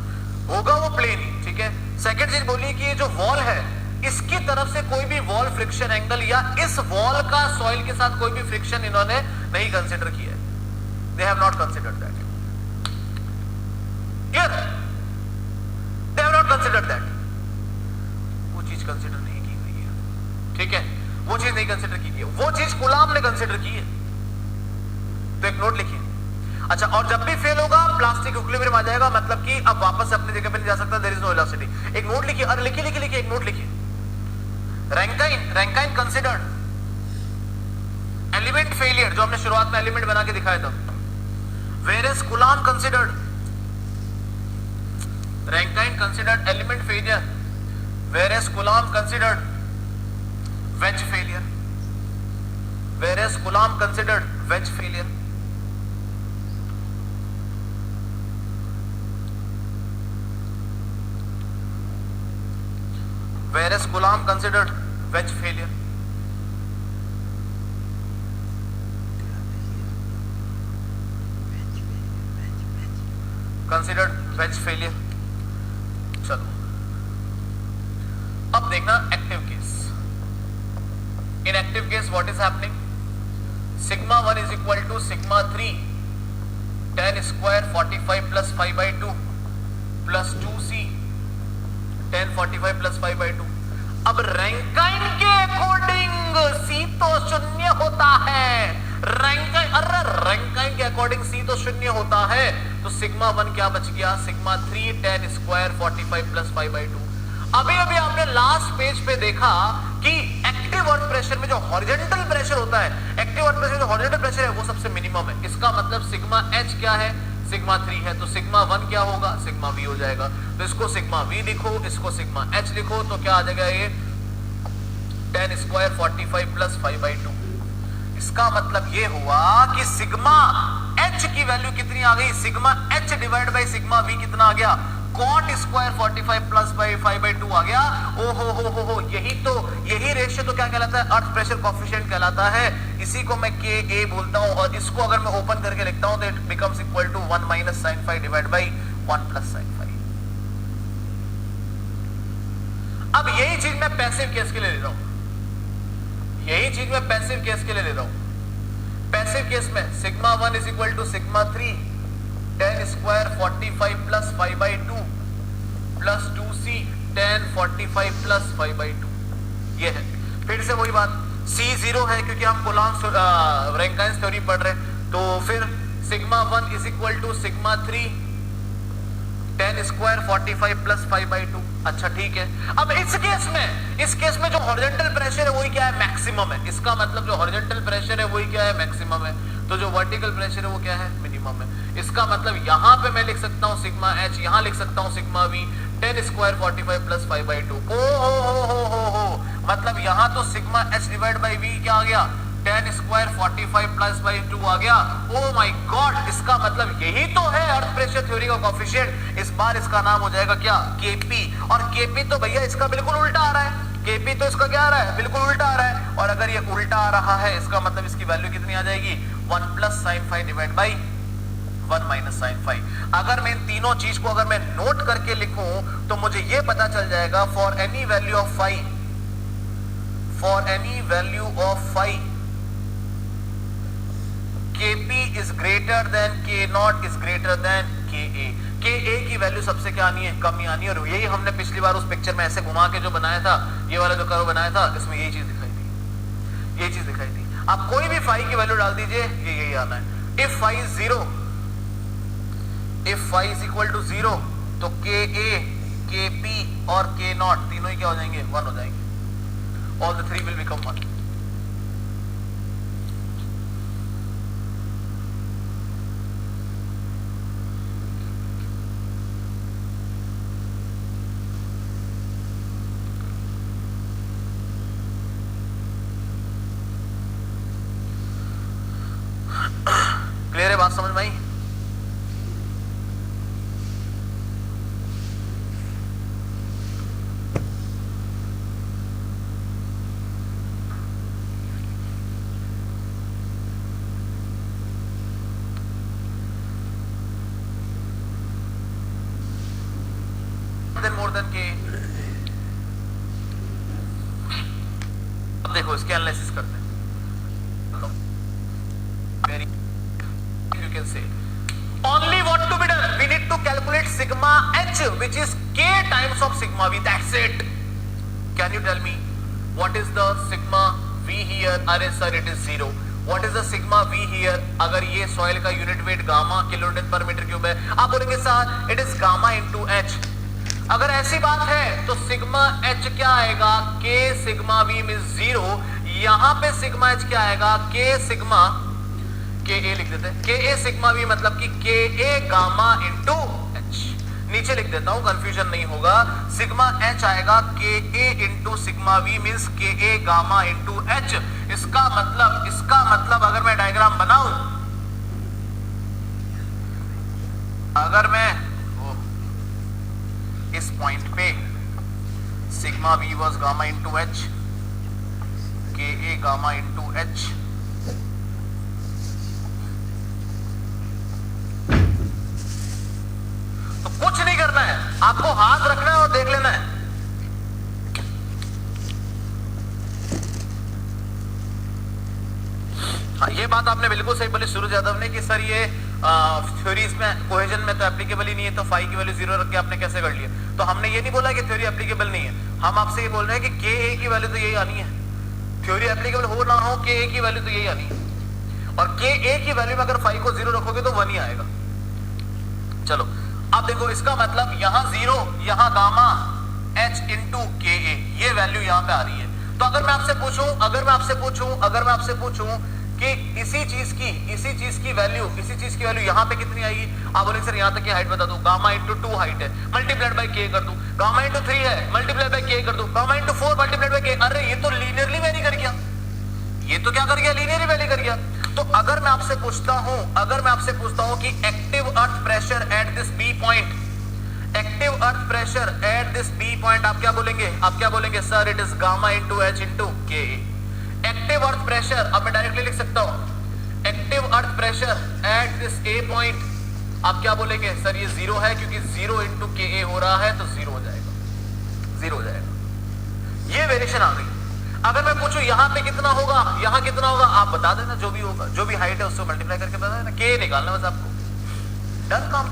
होगा वो प्लेन ही. ठीक है. सेकंड चीज बोलिए कि ये जो वॉल है इसकी तरफ से कोई भी वॉल फ्रिक्शन एंगल या इस वॉल का सॉइल के साथ कोई भी फ्रिक्शन इन्होंने नहीं कंसिडर किया है. They have not considered that. Clear? They have not considered that. वो चीज कंसिडर नहीं की गई है. ठीक है, वो चीज नहीं कंसिडर की गई है, वो चीज गुलाम ने कंसिडर की है. तो एक नोट लिखिए. अच्छा, और जब भी फेल होगा प्लास्टिक इक्विलिब्रियम आ जाएगा, मतलब कि अब वापस अपनी जगह पे नहीं जा सकता, देयर इज नो वेलोसिटी. एक नोट लिखिए, अरे लिखिए, एक नोट लिखिए. रैंकाइन कंसिडर्ड एलिमेंट फेलियर, जो हमने शुरुआत में एलिमेंट बना के दिखाया था, whereas Coulomb considered, Rankine considered element failure, whereas Coulomb considered wedge failure. Whereas Coulomb considered wedge failure. Whereas Coulomb considered wedge failure. Considered wedge failure. चलो अब देखना active case. In active case what is happening? Sigma 1 is equal to sigma 3 tan square 45 plus 5/2 plus 2c tan 45 plus 5/2. अब रैंकाइन के अकॉर्डिंग c तो शून्य होता है. रैंकाइन के अकॉर्डिंग c तो शून्य होता है, तो सिग्मा 1 क्या बच गया? Sigma 3 tan square 45 plus 5/2. अभी आपने लास्ट पेज पे देखा कि एक्टिव अर्थ प्रेशर में जो हॉरिजॉन्टल प्रेशर होता है, एक्टिव अर्थ प्रेशर जो हॉरिजॉन्टल प्रेशर है वो सबसे मिनिमम है. इसका मतलब सिग्मा h क्या है? सिग्मा 3 है. तो सिग्मा 1 क्या होगा? सिग्मा v हो जाएगा. तो इसको सिग्मा v लिखो, इसको सिग्मा h लिखो, तो क्या आ जाएगा? ये tan स्क्वायर 45 प्लस 5/2. इसका मतलब ये हुआ कि सिग्मा h की वैल्यू कितनी आ गई? Sigma h divide by sigma v कितना आ गया? cot स्क्वायर 45 प्लस 5/2 आ गया. ओ हो, यही रेशियो तो क्या कहलाता है? अर्थ प्रेशर कोएफिशिएंट कहलाता है. इसी को मैं KA बोलता हूं, और इसको अगर मैं ओपन करके लिखता हूं तो it becomes equal to 1 minus sin phi divide by 1 plus sin phi. अब यही चीज मैं पैसिव केस के लिए ले रहा हूं. पैसिव केस में sigma 1 is equal to sigma 3 tan square 45 plus 5/2 plus 2c tan 45 plus 5/2. ये है. फिर से वही बात, c 0 है क्योंकि हम कोलॉम्ब रैंकाइन थ्योरी पढ़ रहे, तो फिर sigma 1 is equal to sigma 3 tan square 45 plus 5/2. अच्छा ठीक है. अब इस केस में जो हॉरिजॉन्टल प्रेशर है वही क्या है? मैक्सिमम है. इसका मतलब जो हॉरिजॉन्टल प्रेशर है वही क्या है? मैक्सिमम है. तो जो वर्टिकल प्रेशर है वो क्या है? मिनिमम है. इसका मतलब यहां पे मैं लिख सकता हूं सिग्मा h, यहां लिख सकता हूं sigma v, tan square 45 plus 5/2. ओ हो, मतलब यहां तो sigma h divide by v क्या आ गया? tan 10 स्क्वायर 45 प्लस बाई 2 आ गया। ओ माय गॉड, इसका मतलब यही तो है अर्थ प्रेशर थ्योरी का कोएफिशिएंट। इस बार इसका नाम हो जाएगा क्या, केपी। और केपी तो भैया इसका बिल्कुल उल्टा आ रहा है, केपी तो इसका क्या आ रहा है, बिल्कुल उल्टा आ रहा है। और अगर ये उल्टा आ रहा है इसका मतलब इसकी वैल्यू कितनी आ जाएगी, 1 plus sine five divide by 1 minus sine five. अगर मैं इन तीनों चीज को अगर मैं नोट करके लिखूं तो मुझे ये पता चल जाएगा for any value of five, for any value of five Kp is greater than K0 is greater than Ka। Ka की वैल्यू सबसे क्या आनी है, कम ही आनी है। और यही हमने पिछली बार उस पिक्चर में ऐसे घुमा के जो बनाया था, ये वाला जो कर्व बनाया था, इसमें यही चीज दिखाई थी, यही चीज दिखाई थी। आप कोई भी फाई की वैल्यू डाल दीजिए, ये यही आना है। If phi is 0, if phi is equal to 0 तो Ka, Kp और K0 तीनों ही क्या हो जाएंगे, 1 हो जाएंगे। All the three will become 1। Clear है बात, समझ में आई? मोर देन के। अब देखो इसके एनालिसिस करते हैं। You can say only what to be done, we need to calculate sigma h which is k times of sigma v, that's it. Can you tell me what is the sigma v here? अरे sir it is 0. What is the sigma v here? अगर ये सॉइल का यूनिट वेट गामा किलोन्यूटन पर मीटर क्यूब है, आप बोलेंगे sir it is gamma into h। अगर ऐसी बात है तो सिग्मा h क्या आएगा, k सिग्मा v में 0। यहां पे सिग्मा h क्या आएगा, k सिग्मा, के ए लिख देते हैं, के ए सिग्मा वी मतलब कि के ए गामा इंटू एच। नीचे लिख देता हूं कंफ्यूजन नहीं होगा। सिग्मा एच आएगा के ए इंटू सिग्मा वी मींस के ए गामा इंटू एच। इसका मतलब अगर मैं डायग्राम बनाऊं, अगर मैं इस पॉइंट पे sigma we was gamma into H, के ए गामा इंटू एच, तो कुछ नहीं करना है, आपको हाथ रखना है और देख लेना है। हाँ, ये बात आपने बिल्कुल सही बोली सूरज यादव ने कि सर ये थ्योरीज में कोहेजन में तो एप्लीकेबल ही नहीं है, तो फाई की वैल्यू 0 रख के आपने कैसे कर लिया? तो हमने ये नहीं बोला कि थ्योरी एप्लीकेबल नहीं है, हम आपसे ये बोल रहे हैं कि के ए की वैल्यू तो यही आनी है। थ्योरी एप्लीकेबल हो ना हो, के ए की वैल्यू तो यही आनी है। और के ए की वैल्यू में अगर फाई को 0 रखोगे तो 1 ही आएगा। चलो अब देखो, इसका मतलब यहाँ 0, यहाँ गामा h इंटू के ए, ये वैल्यू यहाँ पे आ रही है। तो अगर मैं आपसे पूछूं कि इसी चीज की वैल्यू यहाँ पे कितनी आएगी, आप बोलेंगे सर यहाँ तक की हाइट बता दो, गामा इंटू 2 हाइट है, मल्टीप्लाइड बाय के कर दूं, गामा इंटू 3 है, मल्टीप्लाइड बाय के कर दूं, गामा इंटू 4 मल्टीप्लाइड बाय के। अरे ये तो लीनियरली वेरी कर गया, ये तो क्या कर गया, लीनियरली वेरी कर गया। तो अगर मैं आपसे पूछता हूं कि active earth pressure at this B point, active earth pressure at this B point, आप क्या बोलेंगे? Sir it is gamma into H into K. Active earth pressure, अब मैं डायरेक्टली लिख सकता हूं, active earth pressure at this A point, आप क्या बोलेंगे? सर ये 0 है, क्योंकि 0 इंटू के ए हो रहा है तो 0 हो जाएगा। ये वेरिएशन आ गई। अगर मैं पूछूं यहाँ पे कितना होगा, आप बता देना, जो भी होगा, जो भी हाइट है उससे मल्टीप्लाई करके बता देना, के निकालना बस आपको, डन काम।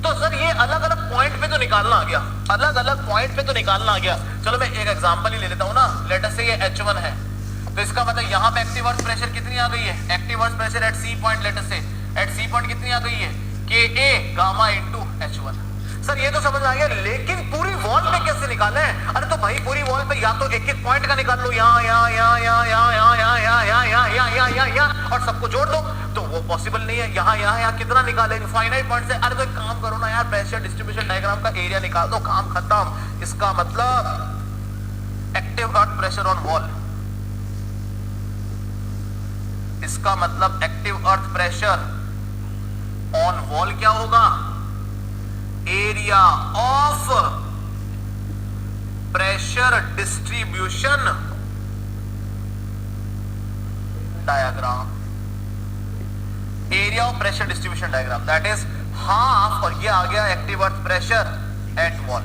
तो सर ये अलग अलग पॉइंट पे तो निकालना आ गया, चलो मैं एक एग्जांपल ही ले लेता हूँ ना। लेट अस से ये H1 है, तो इसका मतलब यहाँ पे एक्टिव अर्थ प्रेशर कितनी आ गई है, active earth pressure at C point, let us say at C point कितनी आ गई है, के A gamma into H1। Sir ये तो समझ आ गया, लेकिन पूरी वॉल पे कैसे निकाले? अरे तो भाई पूरी वॉल पे या तो एक एक पॉइंट का निकाल लो, यहाँ और सबको जोड़ दो, तो वो पॉसिबल नहीं है। यहाँ कितना निकाले, फाइनाइट पॉइंट से। अरे तो एक काम करो ना यार, प्रेशर डिस्ट्रीब्यूशन डायग्राम का एरिया निकाल दो, काम खत्म। इसका मतलब active earth pressure on wall इसका मतलब active earth pressure on wall क्या होगा, area of pressure distribution diagram, area of pressure distribution diagram, that is half, और ये आ गया active earth pressure eight wall.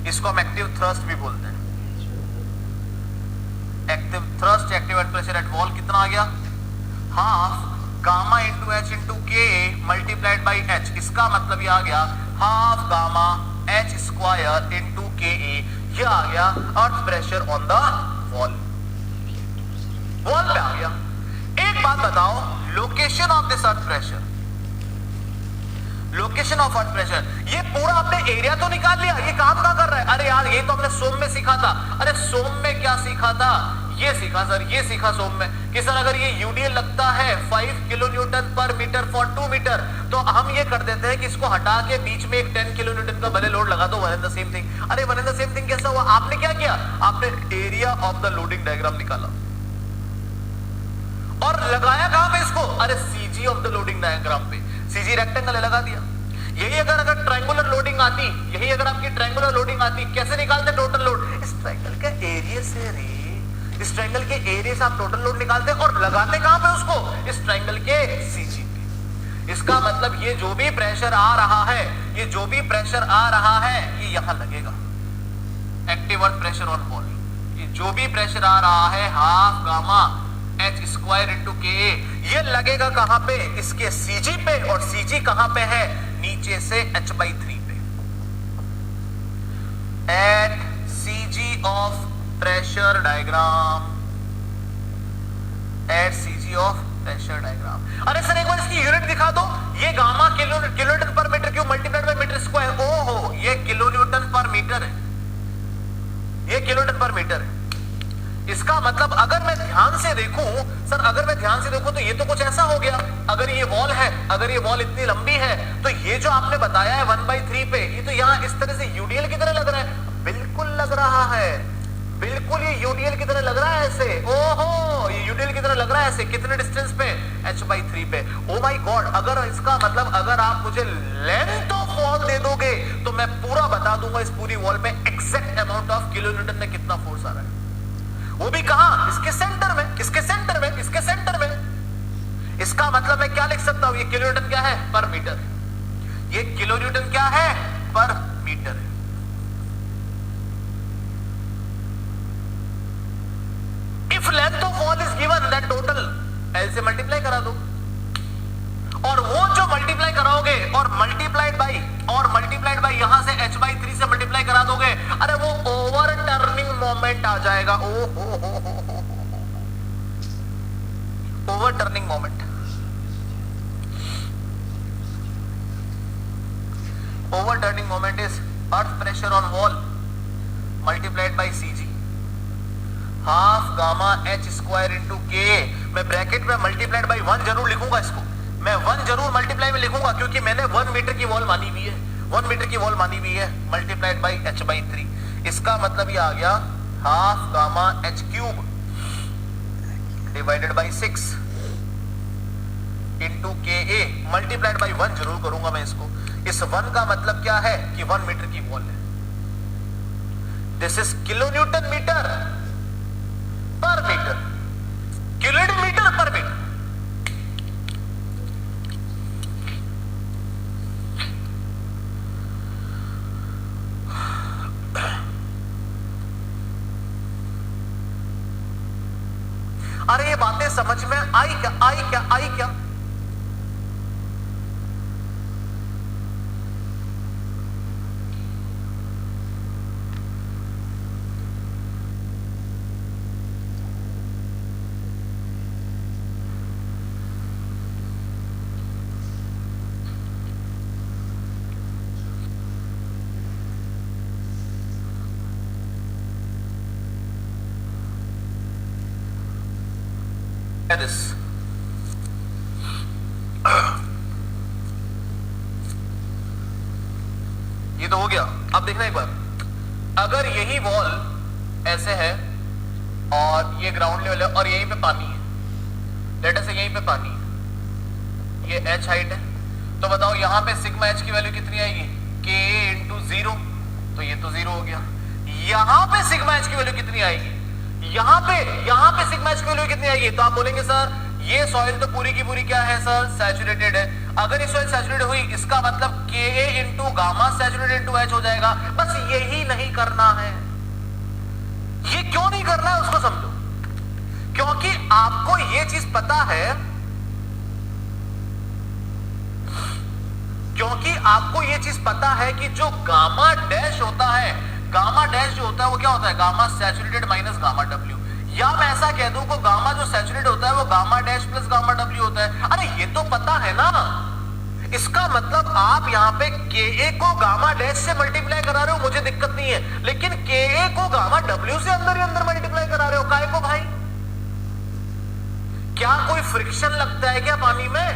इसको हम एक्टिव थ्रस्ट भी बोलते हैं। Active thrust, active earth pressure eight wall कितना आ गया, half gamma into H into के मल्टीप्लाइड बाई एच। इसका मतलब ये आ गया half gamma H square into के ए, ये आ गया earth pressure on the wall. Wall पे आ गया। एक बात बताओ, location of this earth pressure, location of earth pressure, ये पूरा आपने एरिया तो निकाल लिया, ये काम क्या कर रहा है, अरे यार ये तो हमने सोम में सीखा था। अरे सोम में क्या सीखा था, ये सीखा सर, ये सीखा सोम में कि सर अगर ये यूडीएल लगता है 5 किलो न्यूटन पर मीटर फॉर 2 मीटर, तो हम ये कर देते हैं कि इसको हटा के बीच में एक 10 किलो न्यूटन का भले लोड लगा दो, one and the same thing. अरे one and the same thing कैसा हुआ, आपने क्या किया, आपने area of the loading diagram निकाला और लगाया कहां पे इसको, अरे CG of the loading diagram पे, सीजी रेक्टेंगल लगा दिया। यही अगर ट्रायंगुलर लोडिंग आती, यही अगर आपकी ट्रायंगुलर लोडिंग आती, कैसे निकालते टोटल लोड, इस ट्रायंगल के एरिया से रे, इस ट्रायंगल के एरिया से आप टोटल लोड निकालते और लगाते कहां पे उसको, इस ट्रायंगल के सीजी पे। इसका मतलब ये जो भी प्रेशर आ रहा है, ये जो भी प्रेशर आ रहा है, ये यहां लगेगा, active earth pressure on wall. ये जो भी प्रेशर आ रहा है half gamma H square into के, ये लगेगा कहां पे, इसके सीजी पे, और सीजी कहां पे है, नीचे से h/3 पे, at CG of pressure diagram, at CG of pressure diagram. अरे सर एक बार इसकी यूनिट दिखा दो, ये गामा किलोन्यूटन पर metre cube multiplied by metre square, ओहो ये किलो न्यूटन पर मीटर है, ये किलो न्यूटन पर मीटर है। इसका मतलब अगर मैं ध्यान से देखूं, सर अगर मैं ध्यान से देखूं तो ये तो कुछ ऐसा हो गया, अगर ये वॉल है, अगर ये वॉल इतनी लंबी है, तो ये जो आपने बताया है 1/3 पे, ये तो यहां इस तरह से यूडीएल की तरह लग रहा है, बिल्कुल लग रहा है, बिल्कुल ये यूडीएल की तरह लग रहा है ऐसे, ओहो ये यूडीएल की तरह लग रहा है ऐसे, कितने डिस्टेंस पे, h/3 पे। ओ माय गॉड, अगर इसका मतलब अगर आप मुझे लेंथ ऑफ वॉल दे दोगे तो मैं पूरा बता दूंगा इस पूरी वॉल में exact amount of kilo Newton में कितना फोर्स आ रहा है, वो भी कहां, इसके सेंटर में, इसके सेंटर में, इसके सेंटर में। इसका मतलब मैं क्या लिख सकता हूं, ये किलो न्यूटन क्या है, पर मीटर, ये किलो न्यूटन क्या है, पर मीटर है। If length of wall is given then total L से मल्टीप्लाई करा दो, और वो जो मल्टीप्लाई कराओगे और मल्टीप्लाइड बाई यहां से h/3 से मल्टीप्लाई करा दोगे, अरे वो ओवर टर्निंग मोमेंट आ जाएगा, ओ हो over turning moment. Over turning moment is earth pressure on wall multiplied by CG, half gamma H square into के। मैं ब्रैकेट में मल्टीप्लाइड बाई 1 जरूर लिखूंगा, इसको मैं 1 जरूर मल्टीप्लाई में लिखूंगा, क्योंकि मैंने 1 मीटर की वॉल मानी हुई है, 1 मीटर की वॉल मानी हुई है, मल्टीप्लाइड बाई h/3। इसका मतलब ये आ गया half gamma H cube divided by 6 into के ए, मल्टीप्लाइड बाई 1 जरूर करूंगा मैं इसको। इस 1 का मतलब क्या है कि 1 मीटर की वॉल है, this is kilo newton metre पर मीटर, किलो न्यूटन मीटर पर मीटर। अरे ये बातें समझ में आई क्या, आई क्या, आई क्या? This ये तो हो गया। अब देखना एक बार, अगर यही वॉल ऐसे है और ये ग्राउंड लेवल है और यहीं पे पानी है, लेट अस से यहीं पे पानी, ये h हाइट है, तो बताओ यहाँ पे सिग्मा h की वैल्यू कितनी आएगी, Ka इंटू 0, तो ये तो 0 हो गया। यहाँ पे सिग्मा h की वैल्यू कितनी आएगी, यहाँ पे सिग्मा h की वैल्यू कितनी आएगी, तो आप बोलेंगे सर ये सॉइल तो पूरी की पूरी क्या है सर, सैचुरेटेड है। अगर ये सॉइल सैचुरेटेड हुई इसका मतलब Ka into gamma saturated into H हो जाएगा। बस यही नहीं करना है। ये क्यों नहीं करना है उसको समझो, क्योंकि आपको ये चीज पता है, क्योंकि आपको ये चीज पता है कि जो गामा डैश होता है, गामा डैश जो होता है वो क्या होता है, gamma saturated minus gamma W, या मैं ऐसा कह दूं को गामा जो सैचुरेटेड होता है वो gamma dash plus gamma W होता है। अरे ये तो पता है ना, इसका मतलब आप यहां पे Ka को गामा डैश से मल्टीप्लाई करा रहे हो, मुझे दिक्कत नहीं है, लेकिन Ka को गामा डब्ल्यू से अंदर ही अंदर मल्टीप्लाई करा रहे हो, काहे को भाई? क्या कोई फ्रिक्शन लगता है क्या पानी में?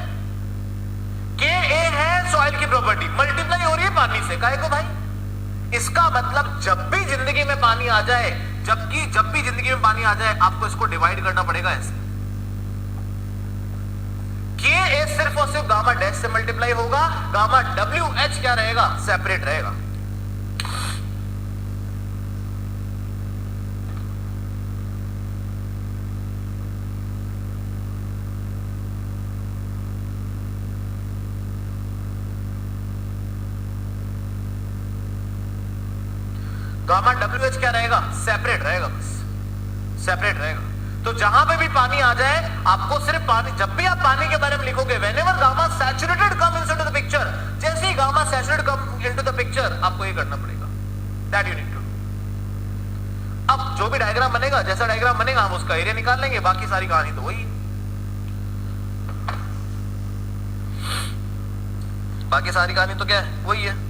Ka है सॉइल की प्रॉपर्टी, मल्टीप्लाई हो रही है पानी से, काहे को भाई? इसका मतलब जब भी जिंदगी में पानी आ जाए, जब भी जिंदगी में पानी आ जाए, आपको इसको डिवाइड करना पड़ेगा ऐसे। Ka सिर्फ और सिर्फ गामा डैश से मल्टीप्लाई होगा, गामा WH क्या रहेगा, सेपरेट रहेगा। गामा WH क्या रहेगा, सेपरेट रहेगा, बस सेपरेट रहेगा। तो जहां पे भी पानी आ जाए, आपको सिर्फ पानी, जब भी आप पानी के बारे में लिखोगे, whenever gamma saturated come into the picture, जैसे ही gamma saturated come into the picture, आपको ये करना पड़ेगा, that you need to do. अब जो भी डायग्राम बनेगा, जैसा डायग्राम बनेगा हम उसका एरिया निकाल लेंगे, बाकी सारी कहानी तो वही है, बाकी सारी कहानी तो क्या है, वही है।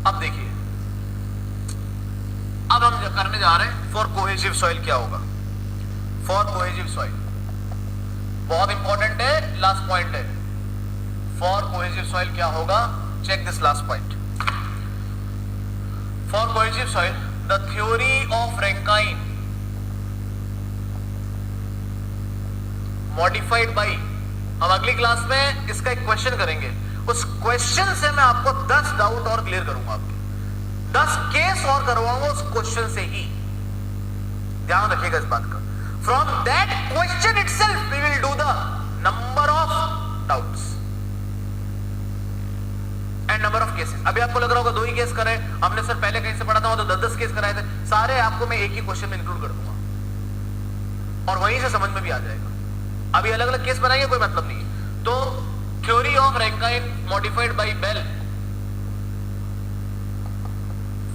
अब देखिए, अब हम करने जा रहे हैं फॉर कोहेसिव सॉइल क्या होगा। फॉर कोहेसिव सॉइल बहुत इंपॉर्टेंट है, लास्ट पॉइंट है। फॉर कोहेसिव सॉइल क्या होगा, check this last point. For cohesive soil the theory of Rankine modified by, हम अगली क्लास में इसका एक क्वेश्चन करेंगे, उस क्वेश्चन से मैं आपको 10 डाउट और क्लियर करूंगा, आपके 10 केस और करवाऊंगा उस क्वेश्चन से ही, ध्यान रखिएगा इस बात का। From that question itself we will do the number of doubts and number of cases. अभी आपको लग रहा होगा 2 ही केस करे, हमने सर पहले कहीं से पढ़ा था तो 10-10 केस कराए थे, सारे आपको मैं एक ही क्वेश्चन में इंक्लूड कर दूंगा और वहीं से समझ में भी आ जाएगा। अभी अलग अलग केस बनाएंगे कोई मतलब नहीं है। तो theory of Rankine modified by Bell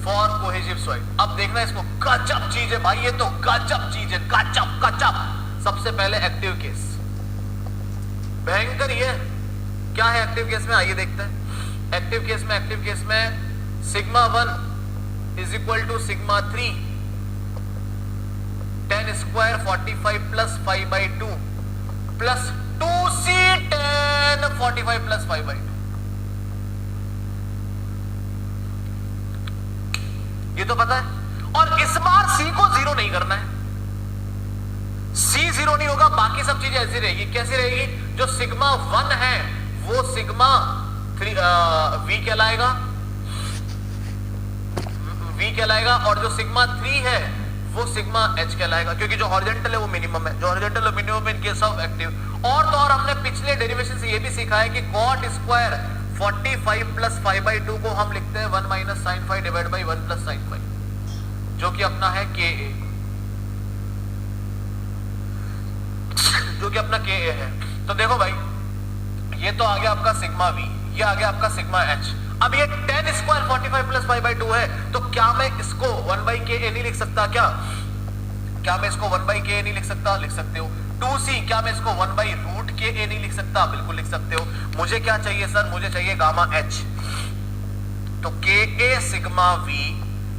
for cohesive soil. अब देखना इसको, गजब चीज है भाई, ये तो गजब चीज है, गजब। सबसे पहले एक्टिव केस, भयंकर ये क्या है एक्टिव केस में, आइए देखते हैं। एक्टिव केस में sigma 1 is equal to sigma 3 10 square 45 plus 5/2 plus 2c 10 45 plus 5/2। ये तो पता है। और इस बार c को 0 नहीं करना है, c 0 नहीं होगा, बाकी सब चीजें ऐसी रहेगी। कैसी रहेगी, जो सिग्मा 1 है वो सिग्मा 3 v कहलाएगा और जो सिग्मा 3 है वो सिग्मा h कहलाएगा, क्योंकि जो हॉरिजॉन्टल है वो मिनिमम है, जो हॉरिजॉन्टल है minimum in case of active. और तो और हमने पिछले डेरिवेशन से ये भी सीखा है कि cot स्क्वायर 45 प्लस 5/2 को हम लिखते हैं 1 minus sine 5 divide by 1 plus sine 5, जो कि अपना है Ka, जो कि अपना Ka है। तो देखो भाई, ये तो आ गया आपका सिग्मा v, ये आ गया आपका सिग्मा h। अब ये 10 स्क्वायर 45 प्लस 5/2 है, तो क्या मैं इसको 1/Ka नहीं लिख सकता? क्या मैं इसको 1/Ka नहीं लिख सकता? लिख सकते हो। 2c क्या मैं इसको 1/√Ka नहीं लिख सकता? बिल्कुल लिख सकते हो। मुझे क्या चाहिए सर? मुझे चाहिए गामा h। तो K A sigma v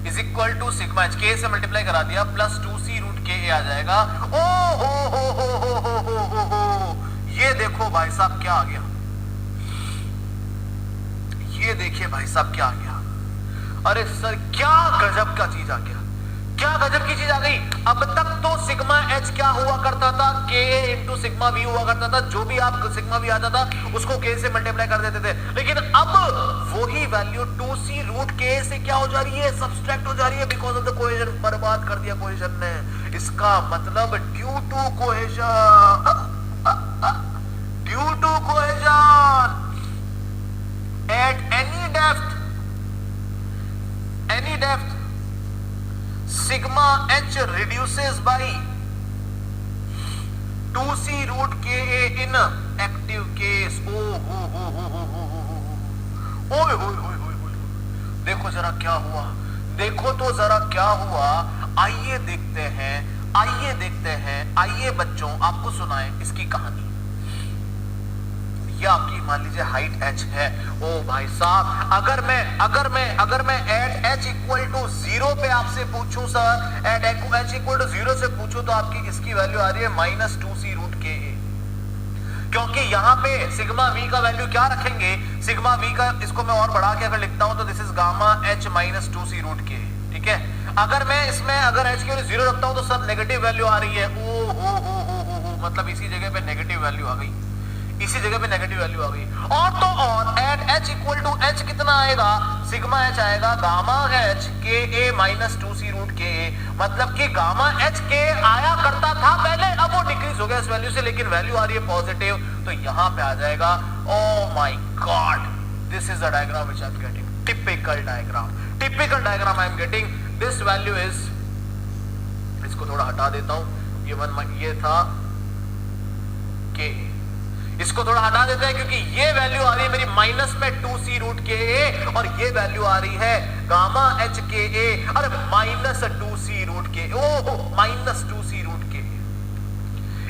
is equal to sigma h, K से मल्टीप्लाई करा दिया प्लस 2c रूट के ए आ जाएगा। ओ हो, ये देखो भाई साहब क्या आ गया, ये देखिए भाई साहब क्या आ गया। अरे सर क्या गजब का चीज आ गया, क्या गजब की चीज आ गई। अब तक तो सिग्मा एच क्या हुआ करता था, के इंटू सिग्मा वी हुआ करता था, जो भी आप सिग्मा वी आता था उसको के से मल्टीप्लाई कर देते थे, लेकिन अब वही वैल्यू 2c रूट के से क्या हो जा रही है, सब्सट्रैक्ट हो जा रही है बिकॉज ऑफ द कोहेजन। बर्बाद कर दिया कोहेजन ने। इसका मतलब due to cohesion at any depth sigma h reduces by 2c root ka in active case। देखो जरा क्या हुआ, देखो तो जरा क्या हुआ। आइए देखते हैं, आइए बच्चों आपको सुनाएं इसकी कहानी। आपकी मान लीजिए हाइट h है। ओ भाई साहब, अगर मैं एट h इक्वल टू 0 पे आपसे पूछूं sir, at h equal to 0 से पूछूं तो आपकी इसकी वैल्यू आ रही है माइनस 2c रूट के ए, क्योंकि यहां पे सिग्मा v का वैल्यू क्या रखेंगे, सिग्मा v का, इसको मैं और बढ़ा के अगर लिखता हूं तो this is gamma h minus 2c root K, ठीक है। अगर मैं इसमें अगर h के वैल्यू 0 रखता हूं तो सर नेगेटिव वैल्यू आ रही है। ओ मतलब इसी जगह पे नेगेटिव वैल्यू आ गई, इसी जगह पे नेगेटिव वैल्यू आ गई। और तो और at h equal to h कितना आएगा, सिग्मा h आएगा गामा h के ए माइनस 2c रूट के ए, मतलब कि गामा h के आया करता था पहले, अब वो डिक्रीज हो गया इस वैल्यू से, लेकिन वैल्यू आ रही है पॉजिटिव, तो यहां पे आ जाएगा। Oh my God, this is the diagram which I am getting, typical diagram I am getting. This value is, इसको थोड़ा हटा देता हूं, ये था के, इसको थोड़ा हटा देते हैं क्योंकि ये वैल्यू आ रही है मेरी माइनस में 2c रूट के ए, और ये वैल्यू आ रही है गामा h के ए, अरे माइनस 2c रूट के, ओ माइनस 2c रूट के।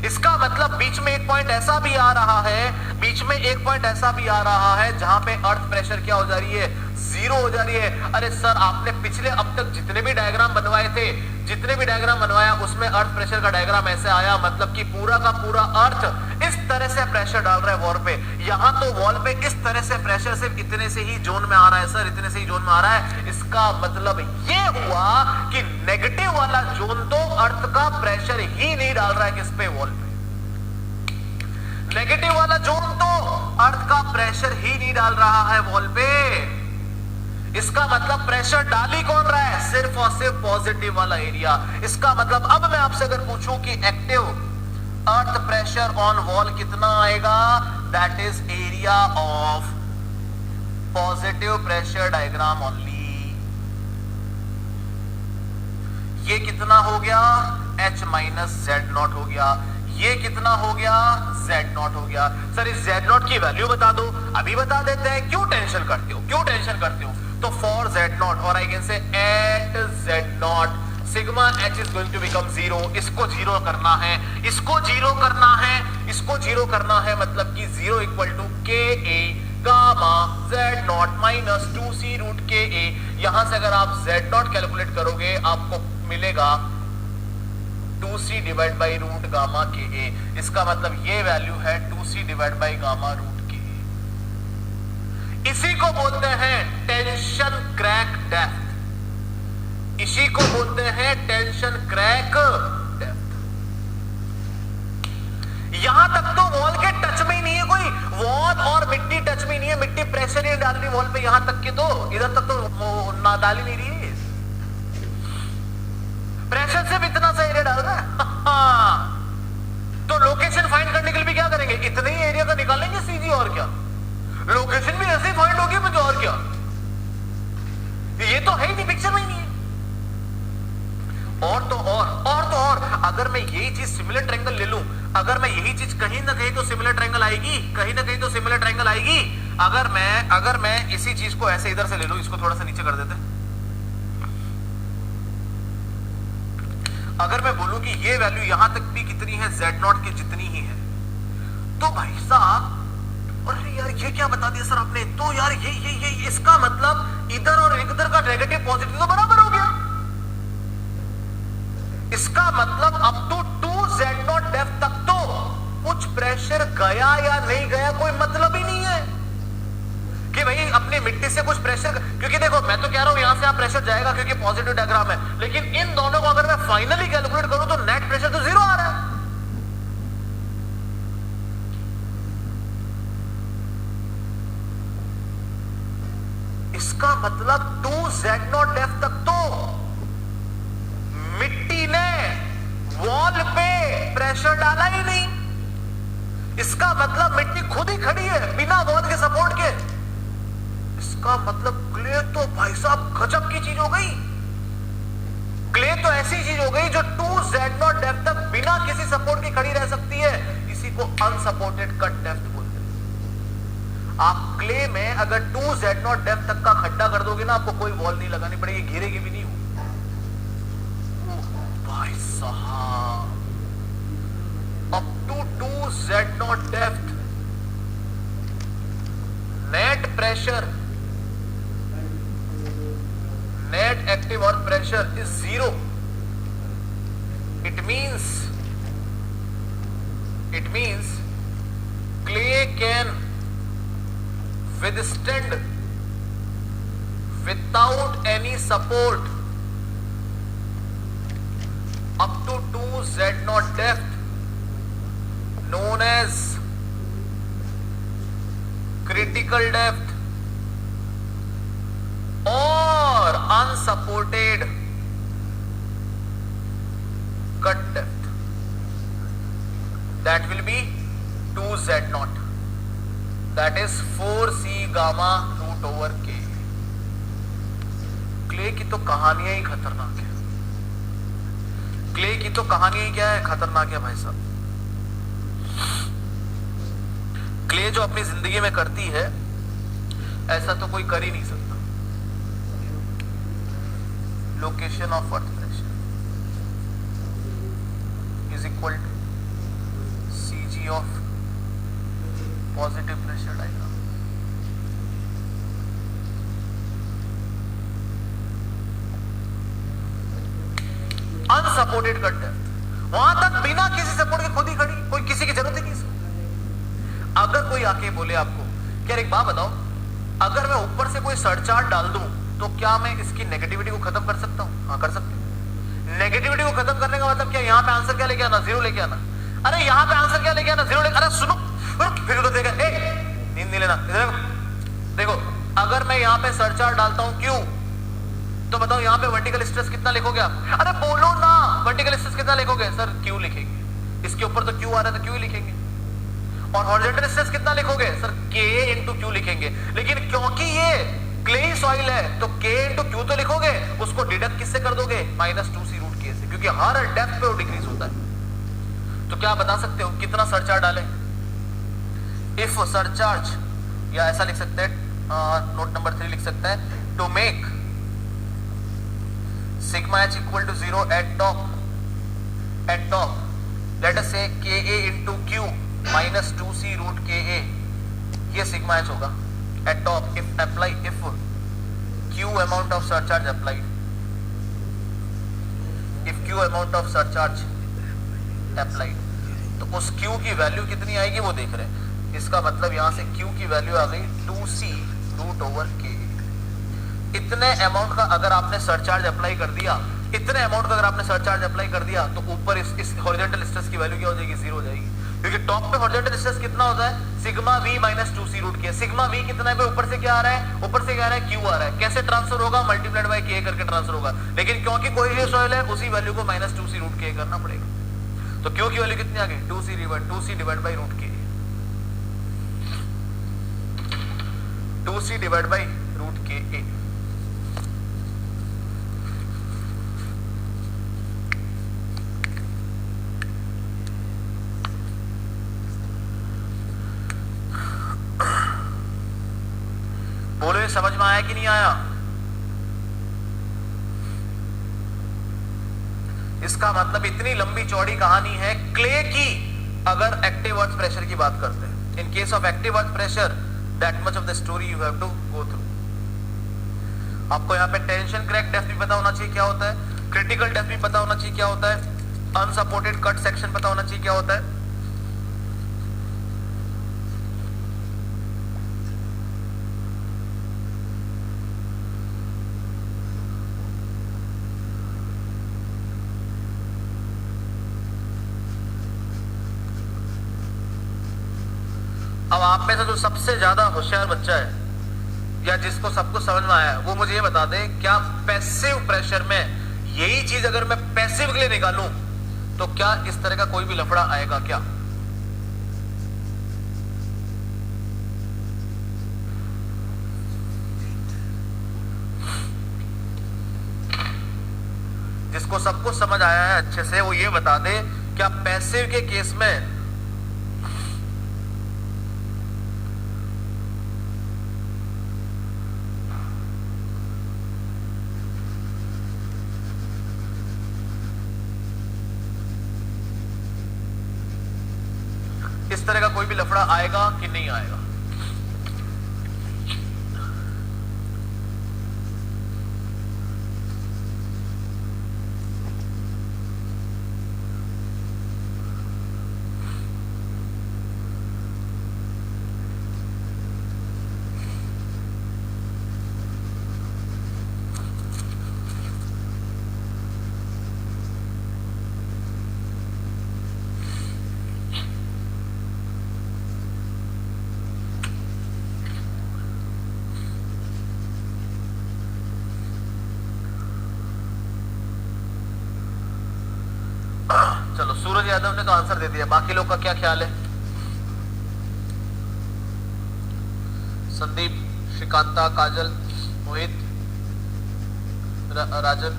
इसका मतलब बीच में एक पॉइंट ऐसा भी आ रहा है, जहां पे अर्थ प्रेशर क्या हो जा रही है, 0 हो जा रही है। अरे सर आपने पिछले अब तक जितने भी डायग्राम बनवाया उसमें अर्थ प्रेशर का डायग्राम ऐसे आया, मतलब कि पूरा का पूरा अर्थ इस तरह से प्रेशर डाल रहा है वॉल पे। यहां तो वॉल पे इस तरह से प्रेशर सिर्फ इतने से ही जोन में आ रहा है सर, इतने से ही जोन में आ रहा है। इसका मतलब ये हुआ कि नेगेटिव वाला जोन तो अर्थ का प्रेशर ही नहीं डाल रहा है किस पे, वॉल पे। नेगेटिव वाला जोन तो अर्थ का प्रेशर ही नहीं डाल रहा है वॉल पे। इसका मतलब प्रेशर डाल ही कौन रहा है, सिर्फ और सिर्फ पॉजिटिव वाला एरिया। इसका मतलब अब मैं आपसे अगर पूछूं कि active earth pressure on wall कितना आएगा, that is area of positive pressure diagram only. ये कितना हो गया, h माइनस जेड नॉट हो गया। ये कितना हो गया, जेड नॉट हो गया। सर इस जेड नॉट की वैल्यू बता दो, अभी बता देते हैं, क्यों टेंशन करते हो। तो फॉर जेड नॉट, और I can say at Z naught sigma h is going to become 0। इसको जीरो करना है, मतलब कि 0 equal to K A gamma z naught minus 2c root K A. यहां से अगर आप जेड नॉट कैलकुलेट करोगे आपको मिलेगा 2c divide by root gamma के ए। इसका मतलब ये वैल्यू है 2c divide by gamma root K ए। इसी को बोलते हैं टेंशन क्रैक डेप्थ, इसी को बोलते हैं टेंशन क्रैक डेप्थ। यहां तक तो वॉल के टच में ही नहीं है कोई, वॉल और मिट्टी टच में नहीं है, मिट्टी प्रेशर ही डाल रही वॉल पे, यहां तक कि तो इधर तक तो ना डाल ही नहीं रही है, प्रेशर से भी इतना सा एरिया डाल रहा है। तो लोकेशन फाइंड करने के लिए भी क्या करेंगे, इतने ही एरिया का निकालेंगे सीजी, और क्या लोकेशन भी ऐसे ही फाइंड होगी मुझे, और क्या, ये तो है ही नहीं, पिक्चर में ही नहीं है। और तो और अगर मैं यही चीज सिमिलर ट्रायंगल ले लूं, अगर मैं यही चीज कहीं ना कहीं तो सिमिलर ट्रायंगल आएगी, अगर मैं इसी चीज को ऐसे इधर से ले लूं, इसको थोड़ा सा नीचे कर देते हैं, अगर मैं बोलूं कि ये वैल्यू यहां तक भी कितनी है, जेड नॉट की जितनी ही है, तो भाई साहब, अरे यार ये क्या बता दिया सर आपने, तो यार ये इसका मतलब इधर और इधर का नेगेटिव पॉजिटिव तो बराबर हो गया। इसका मतलब अप टू 2z0 डेप्थ तक तो कुछ प्रेशर गया या नहीं गया कोई मतलब ही नहीं है कि भाई अपनी मिट्टी से कुछ प्रेशर, क्योंकि देखो मैं तो कह रहा हूं यहां से आप प्रेशर जाएगा क्योंकि पॉजिटिव डायग्राम है, लेकिन इन दोनों को अगर मैं फाइनली कैलकुलेट करूं तो नेट प्रेशर तो 0 आ रहा है। इसका मतलब 2z0 डेप्थ तक तो मिट्टी ने वॉल पे प्रेशर डाला ही नहीं। इसका मतलब मिट्टी खुद ही खड़ी है बिना वॉल के सपोर्ट के। इसका मतलब क्ले तो भाई साहब गजब की चीज हो गई। क्ले तो ऐसी चीज हो गई जो 2z0 डेप्थ तक बिना किसी सपोर्ट के खड़ी रह सकती है। इसी को अनसपोर्टेड कट डेप्थ बोलते हैं। आप क्ले में अगर 2z0 डेप्थ तक का खड्डा कर दोगे ना, आपको कोई वॉल नहीं लगानी पड़ेगी, घिरेगी भी नहीं। भाई साहब up to 2z0 depth net pressure, net active earth pressure is 0। It means clay can withstand without any support up to 2z0 depth, known as critical depth or unsupported cut depth. That will be 2z0. That is 4c gamma root over k. Clay की तो कहानियां ही खतरनाक है। क्ले की तो कहानी ही क्या है, खतरनाक है भाई साहब। क्ले जो अपनी जिंदगी में करती है ऐसा तो कोई कर ही नहीं सकता। Location of earth pressure is equal to CG of positive pressure diagram. Unsupported cut depth, वहां तक बिना किसी सपोर्ट के खुद ही खड़ी, कोई किसी की जरूरत ही नहीं। अगर कोई आके बोले आपको कि एक बात बताओ, अगर मैं ऊपर से कोई सरचार्ज डाल दूं तो क्या मैं इसकी नेगेटिविटी को खत्म कर सकता हूं? हाँ कर सकते हैं। नेगेटिविटी को खत्म करने का मतलब क्या, यहाँ पे आंसर क्या लेके आना, 0 लेके आना। अरे यहाँ पे आंसर क्या लेके आना, 0 लेके। अरे सुनो फिर तो देखा, नींद नहीं लेना। देखो अगर मैं यहाँ पे सरचार्ज डालता हूँ क्यों, तो बताओ यहाँ पे वर्टिकल स्ट्रेस कितना लिखोगे आप? अरे बोलो ना, वर्टिकल स्ट्रेस कितना लिखोगे? सर क्यू लिखेंगे। इसके ऊपर तो क्यू आ रहा है तो क्यू ही लिखेंगे। और हॉरिजॉन्टल स्ट्रेस कितना लिखोगे? सर के इंटू क्यू लिखेंगे। लेकिन क्योंकि ये क्लेई सॉइल है तो के इंटू क्यू तो लिखोगे, उसको डिडक्ट किससे कर दोगे? -2c रूट के से, क्योंकि हर डेप्थ पे वो डिक्रीज होता है। तो क्या बता सकते हो कितना सरचार्ज डालें? इफ सरचार्ज, या ऐसा लिख सकते हैं, नोट नंबर 3 लिख सकते हैं, to make sigma h equal to 0 at top let us say ka into q minus 2c root ka, ये sigma h होगा at top if q amount of surcharge applied, if q amount of surcharge applied, तो उस q की वैल्यू कितनी आएगी वो देख रहे हैं। इसका मतलब यहां से q की वैल्यू आ गई 2c रूट ओवर k। इतने अमाउंट का अगर आपने सरचार्ज अप्लाई कर दिया, इतने अमाउंट का अगर आपने सरचार्ज अप्लाई कर दिया तो ऊपर इस हॉरिजॉन्टल स्ट्रेस की वैल्यू क्या हो जाएगी? 0 हो जाएगी। क्योंकि टॉप पे हॉरिजॉन्टल स्ट्रेस कितना होता है? Sigma v minus 2c root K. Sigma v कितना है? ऊपर से क्या आ रहा है? ऊपर से क्या आ रहा है? q आ रहा है। कैसे ट्रांसफर होगा? मल्टीप्लाइड बाय k करके ट्रांसफर होगा। लेकिन क्योंकि कोई भी सॉइल है उसी वैल्यू को -2c रूट k करना पड़ेगा। तो q की वैल्यू कितनी आ गई? 2c divide by root k, 2c divide by root k। बोलो समझ में आया कि नहीं आया? इसका मतलब इतनी लंबी चौड़ी कहानी है क्ले की। अगर एक्टिव अर्थ प्रेशर की बात करते हैं, in case of active earth pressure that much of the story you have to go through. आपको यहाँ पे टेंशन क्रैक डेप्थ भी पता होना चाहिए क्या होता है, क्रिटिकल डेप्थ भी पता होना चाहिए क्या होता है, अनसपोर्टेड कट सेक्शन पता होना चाहिए क्या होता है। अब आप में से जो सबसे ज्यादा होशियार बच्चा है या जिसको सब कुछ समझ में आया है, वो मुझे ये बता दे, क्या पैसिव प्रेशर में यही चीज अगर मैं पैसिव के लिए निकालूं तो क्या इस तरह का कोई भी लफड़ा आएगा क्या? जिसको सब कुछ समझ आया है अच्छे से, वो ये बता दे, क्या पैसिव के केस में इस तरह का कोई भी लफड़ा आएगा कि नहीं आएगा? चलो, सूरज यादव ने तो आंसर दे दिया, बाकी लोग का क्या ख्याल है? संदीप, श्रीकांता, काजल, मोहित, राजन,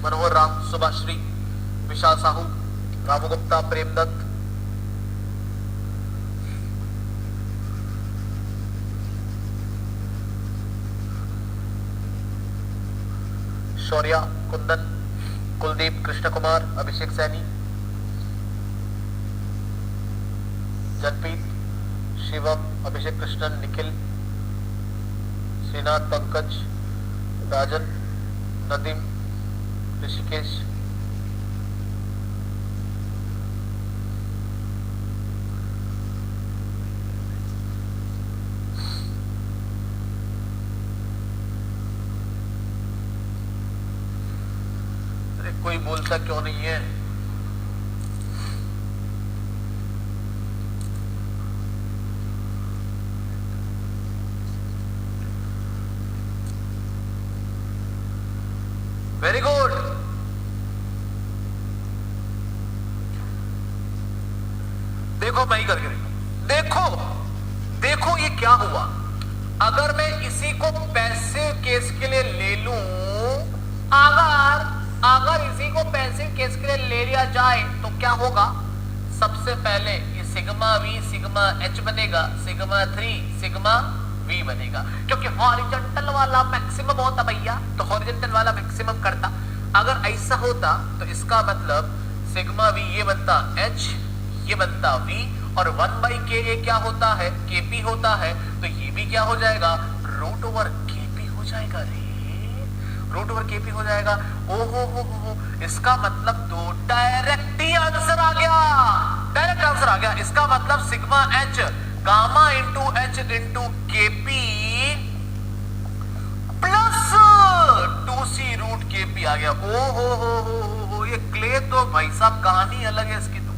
मनोहर राम, सुभाश्री, विशाल साहू, रामू गुप्ता, प्रेमदत्त, शौर्या, कुंदन, कुलदीप, कृष्ण कुमार, अभिषेक सैनी, जनपीत, शिवम, अभिषेक कृष्णन, निखिल, श्रीनाथ, पंकज, राजन, नदीम, ऋषिकेश, कोई बोलता क्यों नहीं है? Very good. देखो मैं ही करके देखो, देखो ये क्या हुआ। अगर मैं इसी को पैसिव केस के लिए ले लूं, अगर इसी को पैसिव केस के लिए ले लिया जाए तो क्या होगा? सबसे पहले ये सिग्मा वी सिग्मा एच बनेगा, सिग्मा 3 सिग्मा वी बनेगा, क्योंकि हॉरिजॉन्टल वाला मैक्सिमम होता भैया, तो हॉरिजॉन्टल वाला मैक्सिमम करता। अगर ऐसा होता तो इसका मतलब सिग्मा वी ये बनता एच, ये बनता वी, और 1/ka क्या होता है? kp होता है, तो ये भी क्या हो जाएगा? रूट ओवर kp हो जाएगा रे, रूट ओवर kp हो जाएगा। ओहो हो, इसका मतलब तो डायरेक्ट ही आंसर आ गया, डायरेक्ट आंसर आ गया। इसका मतलब sigma H gamma into H into kp plus 2c root kp आ गया। ओहो हो, ये क्ले तो भाई साहब कहानी अलग है इसकी। तो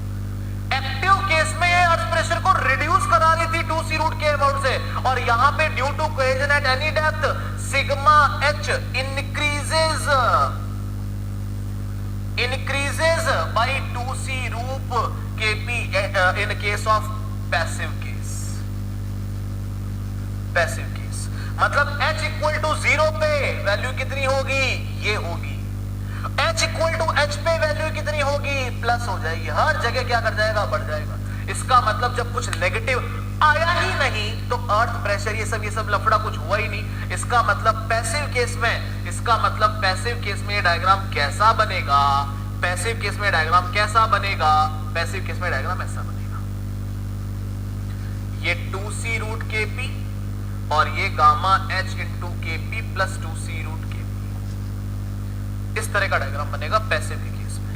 एक्टिव केस में ये अर्थ प्रेशर को रिड्यूस करा रही थी 2c रूट के अमाउंट से, और यहां पे due to cohesion at any depth sigma H increases by 2c root kp in case of passive case। Passive case मतलब h इक्वल टू 0 पे वैल्यू कितनी होगी? ये होगी। h इक्वल टू h पे वैल्यू कितनी होगी? प्लस हो जाएगी। हर जगह क्या कर जाएगा? बढ़ जाएगा। इसका मतलब जब कुछ नेगेटिव आया ही नहीं तो अर्थ प्रेशर ये सब लफड़ा कुछ हुआ ही नहीं। इसका मतलब पैसिव केस में, इसका मतलब पैसिव केस में ये डायग्राम कैसा बनेगा? पैसिव केस में डायग्राम कैसा बनेगा? पैसिव केस में डायग्राम ऐसा बनेगा, ये 2c रूट के पी और ये गामा h इंटू के पी प्लस 2c रूट के पी, इस तरह का डायग्राम बनेगा पैसिव के केस में।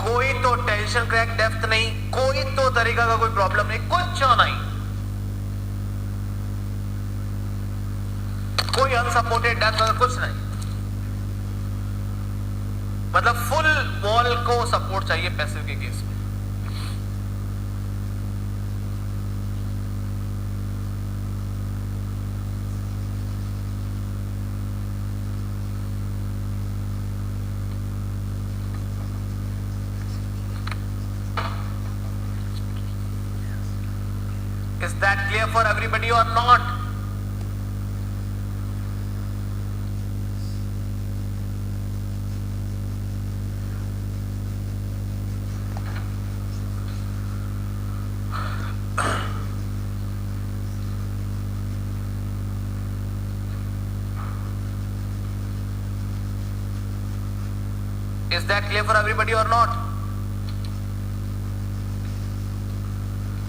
कोई तो टेंशन क्रैक डेप्थ नहीं, कोई तो तरीका का कोई प्रॉब्लम नहीं, कुछ नहीं, कोई अनसपोर्टेड डेप्थ कुछ नहीं, मतलब फुल वॉल को सपोर्ट चाहिए पैसिव के केस में। Is that clear for everybody or not? Is that clear for everybody or not?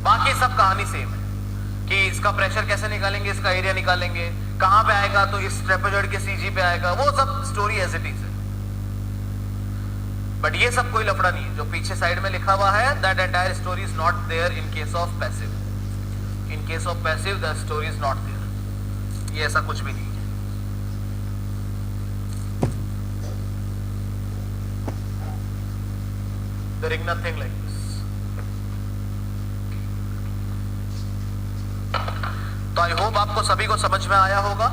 बाकी सब कहानी सेम है कि इसका प्रेशर कैसे निकालेंगे, इसका एरिया निकालेंगे, कहां पे आएगा तो इस ट्रेपेजॉइड के सीजी पे आएगा, वो सब स्टोरी एज इट इज है। बट ये सब कोई लफड़ा नहीं है, जो पीछे साइड में लिखा हुआ है that entire story is not there in case of passive. In case of passive the story is not there, ये ऐसा कुछ भी नहीं है। There is nothing like this. तो आई होप आपको सभी को समझ में आया होगा।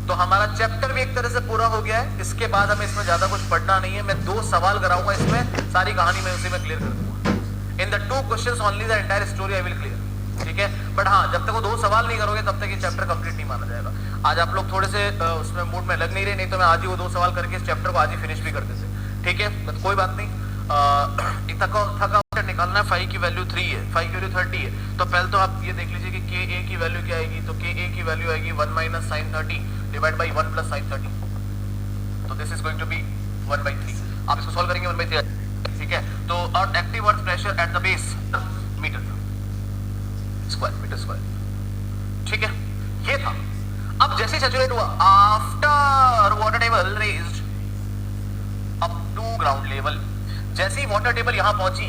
तो हमारा चैप्टर भी एक तरह से पूरा हो गया है। इसके बाद हमें इसमें ज्यादा कुछ पढ़ना नहीं है। मैं 2 सवाल कराऊंगा, इसमें सारी कहानी मैं उसी में क्लियर कर दूंगा। In the 2 questions only the entire story I will clear, ठीक है। बट हाँ, जब तक वो 2 सवाल नहीं करोगे तब तक ये चैप्टर कंप्लीट नहीं माना जाएगा। आज आप लोग थोड़े से उसमें मूड में लग नहीं रहे, नहीं तो मैं आज ही वो 2 सवाल करके इस चैप्टर को आज ही फिनिश भी कर देते, ठीक है। तो कोई बात नहीं, थका निकालना है। 5 की वैल्यू 3 है, 5 की वैल्यू 30 है। तो पहले तो आप ये देख लीजिए कि के ए की वैल्यू क्या आएगी। तो के ए की वैल्यू आएगी 1 minus sine 30 divide by 1 plus sine 30। तो this is going to be 1/3। आप इसको सॉल्व करेंगे 1/3, ठीक है। तो और active earth pressure at the base metre square, ठीक है। ये था। अब जैसे सैचुरेट हुआ after water table raised up to ground level, जैसे ही वाटर टेबल यहां पहुंची,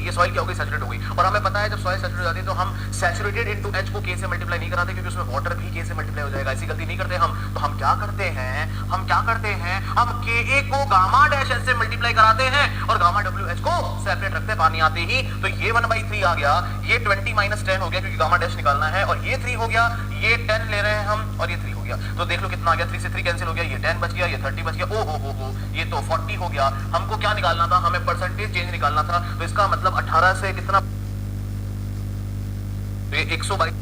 ये सॉइल क्या हो गई, सैचुरेट हो गई। और हमें पता है जब सॉइल सैचुरेट हो जाती है तो हम सैचुरेटेड इनटू एच को के से मल्टीप्लाई नहीं कराते, क्योंकि उसमें वाटर भी के से मल्टीप्लाई हो जाएगा। ऐसी गलती नहीं करते हम। तो हम क्या करते हैं, हम के ए को गामा डैश एच से मल्टीप्लाई कराते हैं और गामा डब्ल्यू एच को सेपरेट रखते हैं पानी आते ही। तो ये 1/3 आ गया, ये 20 माइनस 10 हो गया क्योंकि गामा डैश निकालना है, और ये 3 हो गया, ये 10 ले रहे हैं हम और ये 3 हो गया। तो देख लो कितना आ गया, 3 से 3 कैंसिल हो गया, ये 10 बच गया, ये 30 बच गया। ओ हो, ये तो 40 हो गया। हमको क्या निकालना था, हमें परसेंटेज चेंज निकालना था। तो इसका मतलब 18 से कितना, तो ये 122 है।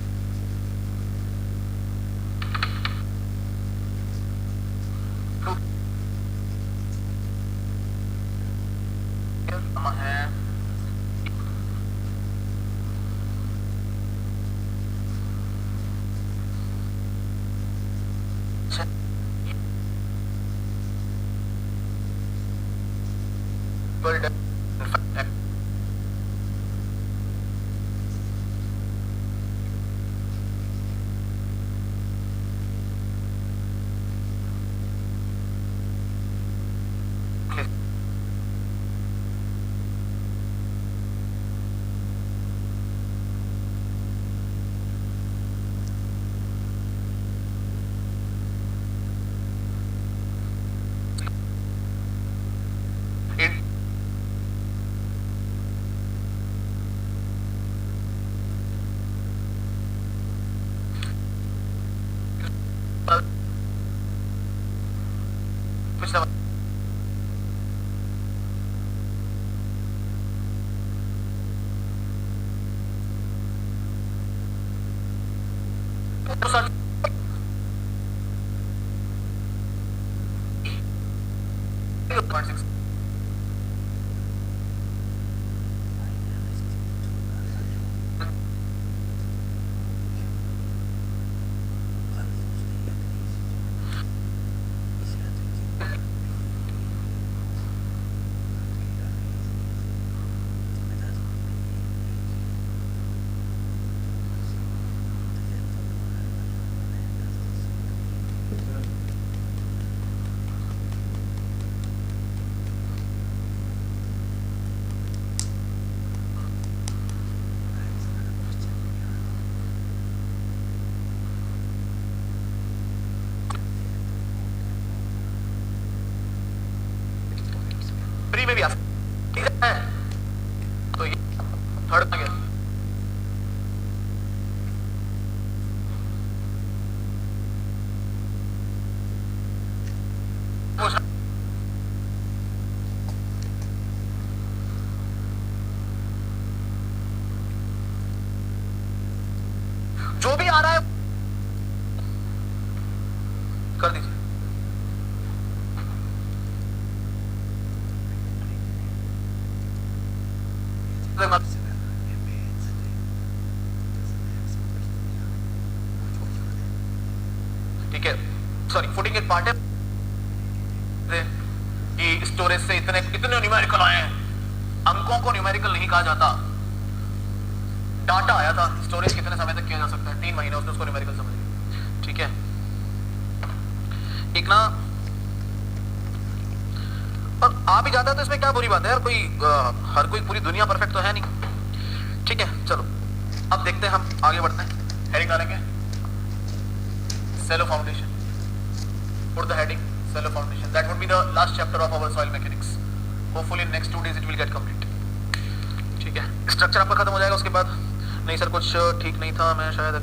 3 में भी आ सकता है, तो ये थर्ड आ गया। जो भी आ रहा है कर दीजिए। ठीक है, सॉरी फुटिंग एक पार्ट है कि स्टोरेज से इतने न्यूमेरिकल आए हैं। अंकों को न्यूमेरिकल नहीं कहा जाता, डाटा आया था, स्टोरेज कितने समय तक किया जा सकता है, 3 महीने, उसने उसको न्यूमेरिकल समझ लिया। ठीक है, एक ना और आ भी जाता है तो इसमें क्या बुरी बात है यार, कोई हर कोई पूरी दुनिया परफेक्ट तो है नहीं। ठीक है, चलो अब देखते हैं, हम आगे बढ़ते हैं। हेडिंग डालेंगे shallow foundation, put the heading shallow foundation, that would be the last chapter of our soil mechanics. Hopefully in next 2 days it will get complete. ठीक है, स्ट्रक्चर आपका खत्म हो जाएगा उसके बाद। नहीं सर कुछ ठीक नहीं था, मैं शायद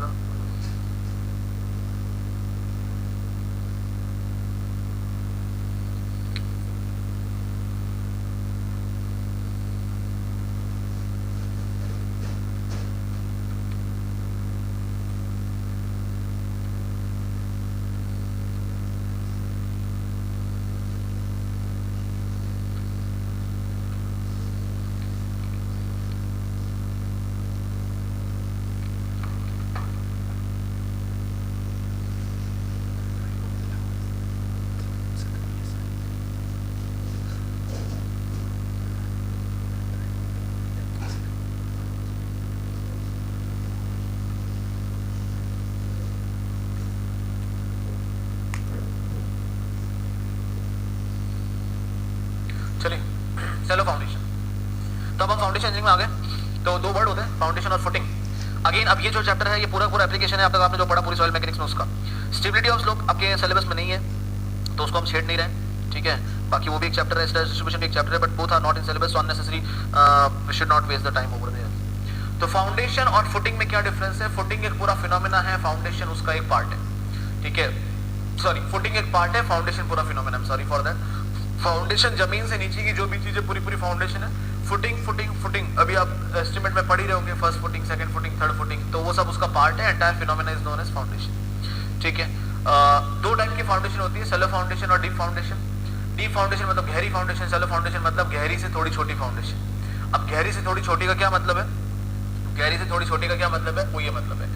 सेलो फाउंडेशन। तो अब हम फाउंडेशन इंजीनियरिंग में आ गए। तो 2 वर्ड होते हैं, फाउंडेशन और फुटिंग। अगेन अब ये जो चैप्टर है ये पूरा एप्लीकेशन है, अब तक आपने जो पढ़ा पूरी सॉइल मैकेनिक्स में उसका। स्टेबिलिटी ऑफ स्लोप आपके सिलेबस में नहीं है तो उसको हम छेड़ नहीं रहे। ठीक है, बाकी वो भी एक चैप्टर है, स्ट्रेस डिस्ट्रीब्यूशन भी एक चैप्टर है, but both are not in syllabus, so unnecessary we should not waste the time over there. तो फाउंडेशन और फुटिंग में क्या डिफरेंस है? फुटिंग एक पूरा फिनोमेना है, फाउंडेशन उसका एक पार्ट है। ठीक है, सॉरी फुटिंग एक पार्ट है, फाउंडेशन पूरा phenomena, sorry for that. Foundation जमीन से नीचे की जो भी चीजें पूरी फाउंडेशन है। फुटिंग अभी आप एस्टिमेट में पढ़ ही रहे होंगे, first footing, second footing, third footing, तो वो सब उसका पार्ट है। Entire phenomena is known as foundation. ठीक है, 2 टाइप की फाउंडेशन होती है, सेलो फाउंडेशन और डीप फाउंडेशन। डीप फाउंडेशन मतलब गहरी फाउंडेशन, सेलो फाउंडेशन मतलब गहरी से थोड़ी छोटी फाउंडेशन। अब गहरी से थोड़ी छोटी का क्या मतलब है? गहरी से थोड़ी छोटी का क्या मतलब है? वो ये मतलब है,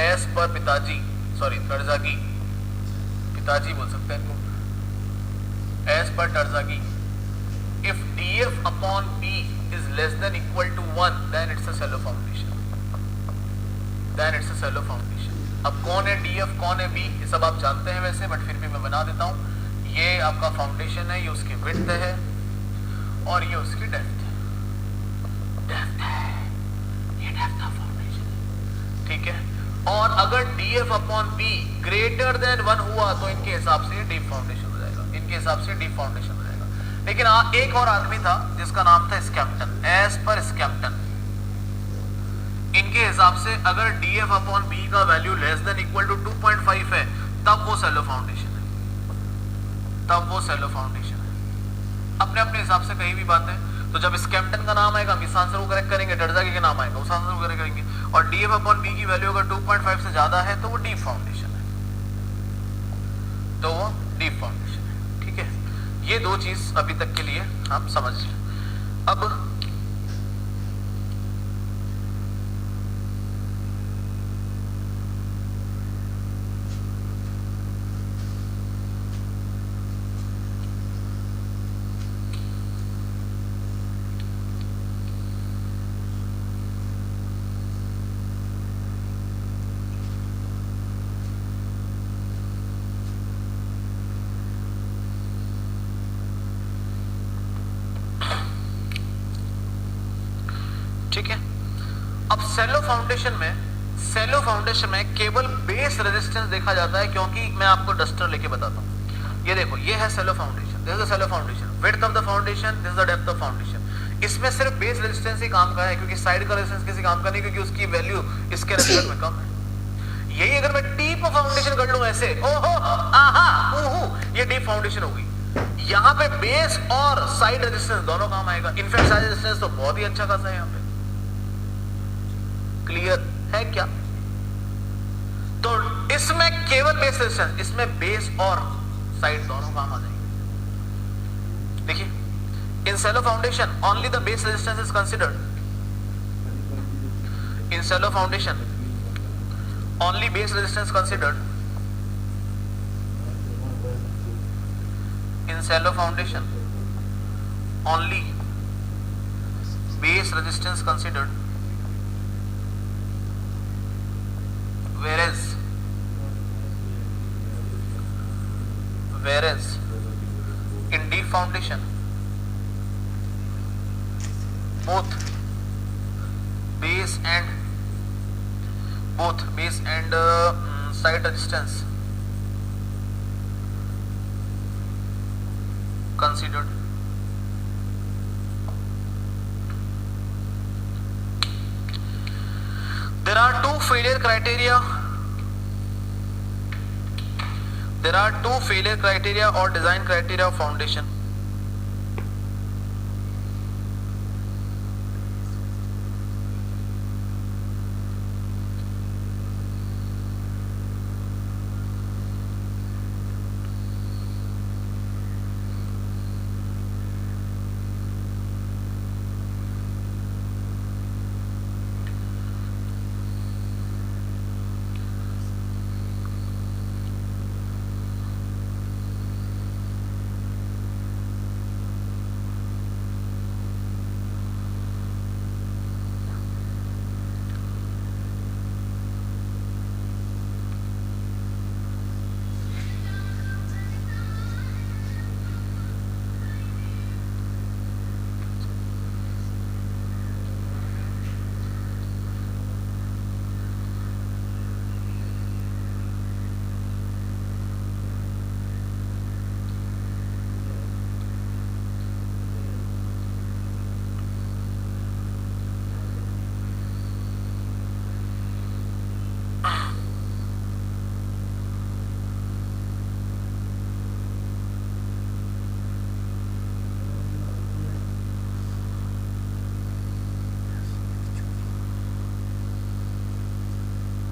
एज पर पिताजी, सॉरी टर्जागी, पिताजी बोल सकते हैं इनको, as per Terzaghi, if df upon b is less than equal to 1 then it's a shallow foundation, अब कौन है df कौन है b ये सब आप जानते हैं वैसे, बट फिर भी मैं बना देता हूँ। ये आपका फाउंडेशन है, ये उसकी विड्थ है और ये उसकी डेप्थ है, ये डेप्थ ऑफ फाउंडेशन। ठीक है, और अगर df upon b greater than 1 हुआ तो इनके हिसाब से डीप फाउंडेशन, इनके हिसाब से डीप फाउंडेशन हो जाएगा। लेकिन एक और आदमी था जिसका नाम था स्कैम्पटन, एज पर स्कैम्पटन, इनके हिसाब से अगर df अपॉन b का value less than equal to 2.5 है तब वो सेलो फाउंडेशन है, अपने अपने हिसाब से कहीं भी बात है। तो जब स्कैम्पटन का नाम आएगा हम इस आंसर को करेक्ट करेंगे, टर्जागी का नाम आएगा उस आंसर को करेक्ट करेंगे, और df अपॉन b की वैल्यू अगर 2.5 से ज्यादा है तो वो डीप फाउंडेशन है, तो वो डीप फाउंडेशन है। ठीक है, ये 2 चीज अभी तक के लिए हम समझ लें। अब ठीक है, अब सेलो फाउंडेशन में केवल बेस रेजिस्टेंस देखा जाता है, क्योंकि मैं आपको डस्टर लेके बताता हूं। ये देखो, ये है shallow foundation, this is the shallow foundation, width of the foundation, this is the depth of foundation. इसमें सिर्फ बेस रेजिस्टेंस ही काम का है, क्योंकि साइड का रेजिस्टेंस किसी काम का नहीं, क्योंकि उसकी वैल्यू इसके रेस्पेक्ट में कम है। यही अगर मैं डीप फाउंडेशन कर लूं ऐसे, ओहो आहा ऊहू, ये डीप फाउंडेशन होगी। यहां पे बेस और साइड रेजिस्टेंस दोनों काम आएगा। इनफैक्ट साइड रेजिस्टेंस तो बहुत ही अच्छा खासा है यहां पे। क्लियर है क्या? तो इसमें केवल बेस रेजिस्टेंस, इसमें बेस और साइड दोनों काम आ जाएंगे। देखिए, in shallow foundation only the base resistance is considered. In shallow foundation only base resistance considered. In shallow foundation only base resistance considered, whereas in deep foundation both base and side resistance considered. There are two failure criteria. There are two failure criteria or design criteria of foundation.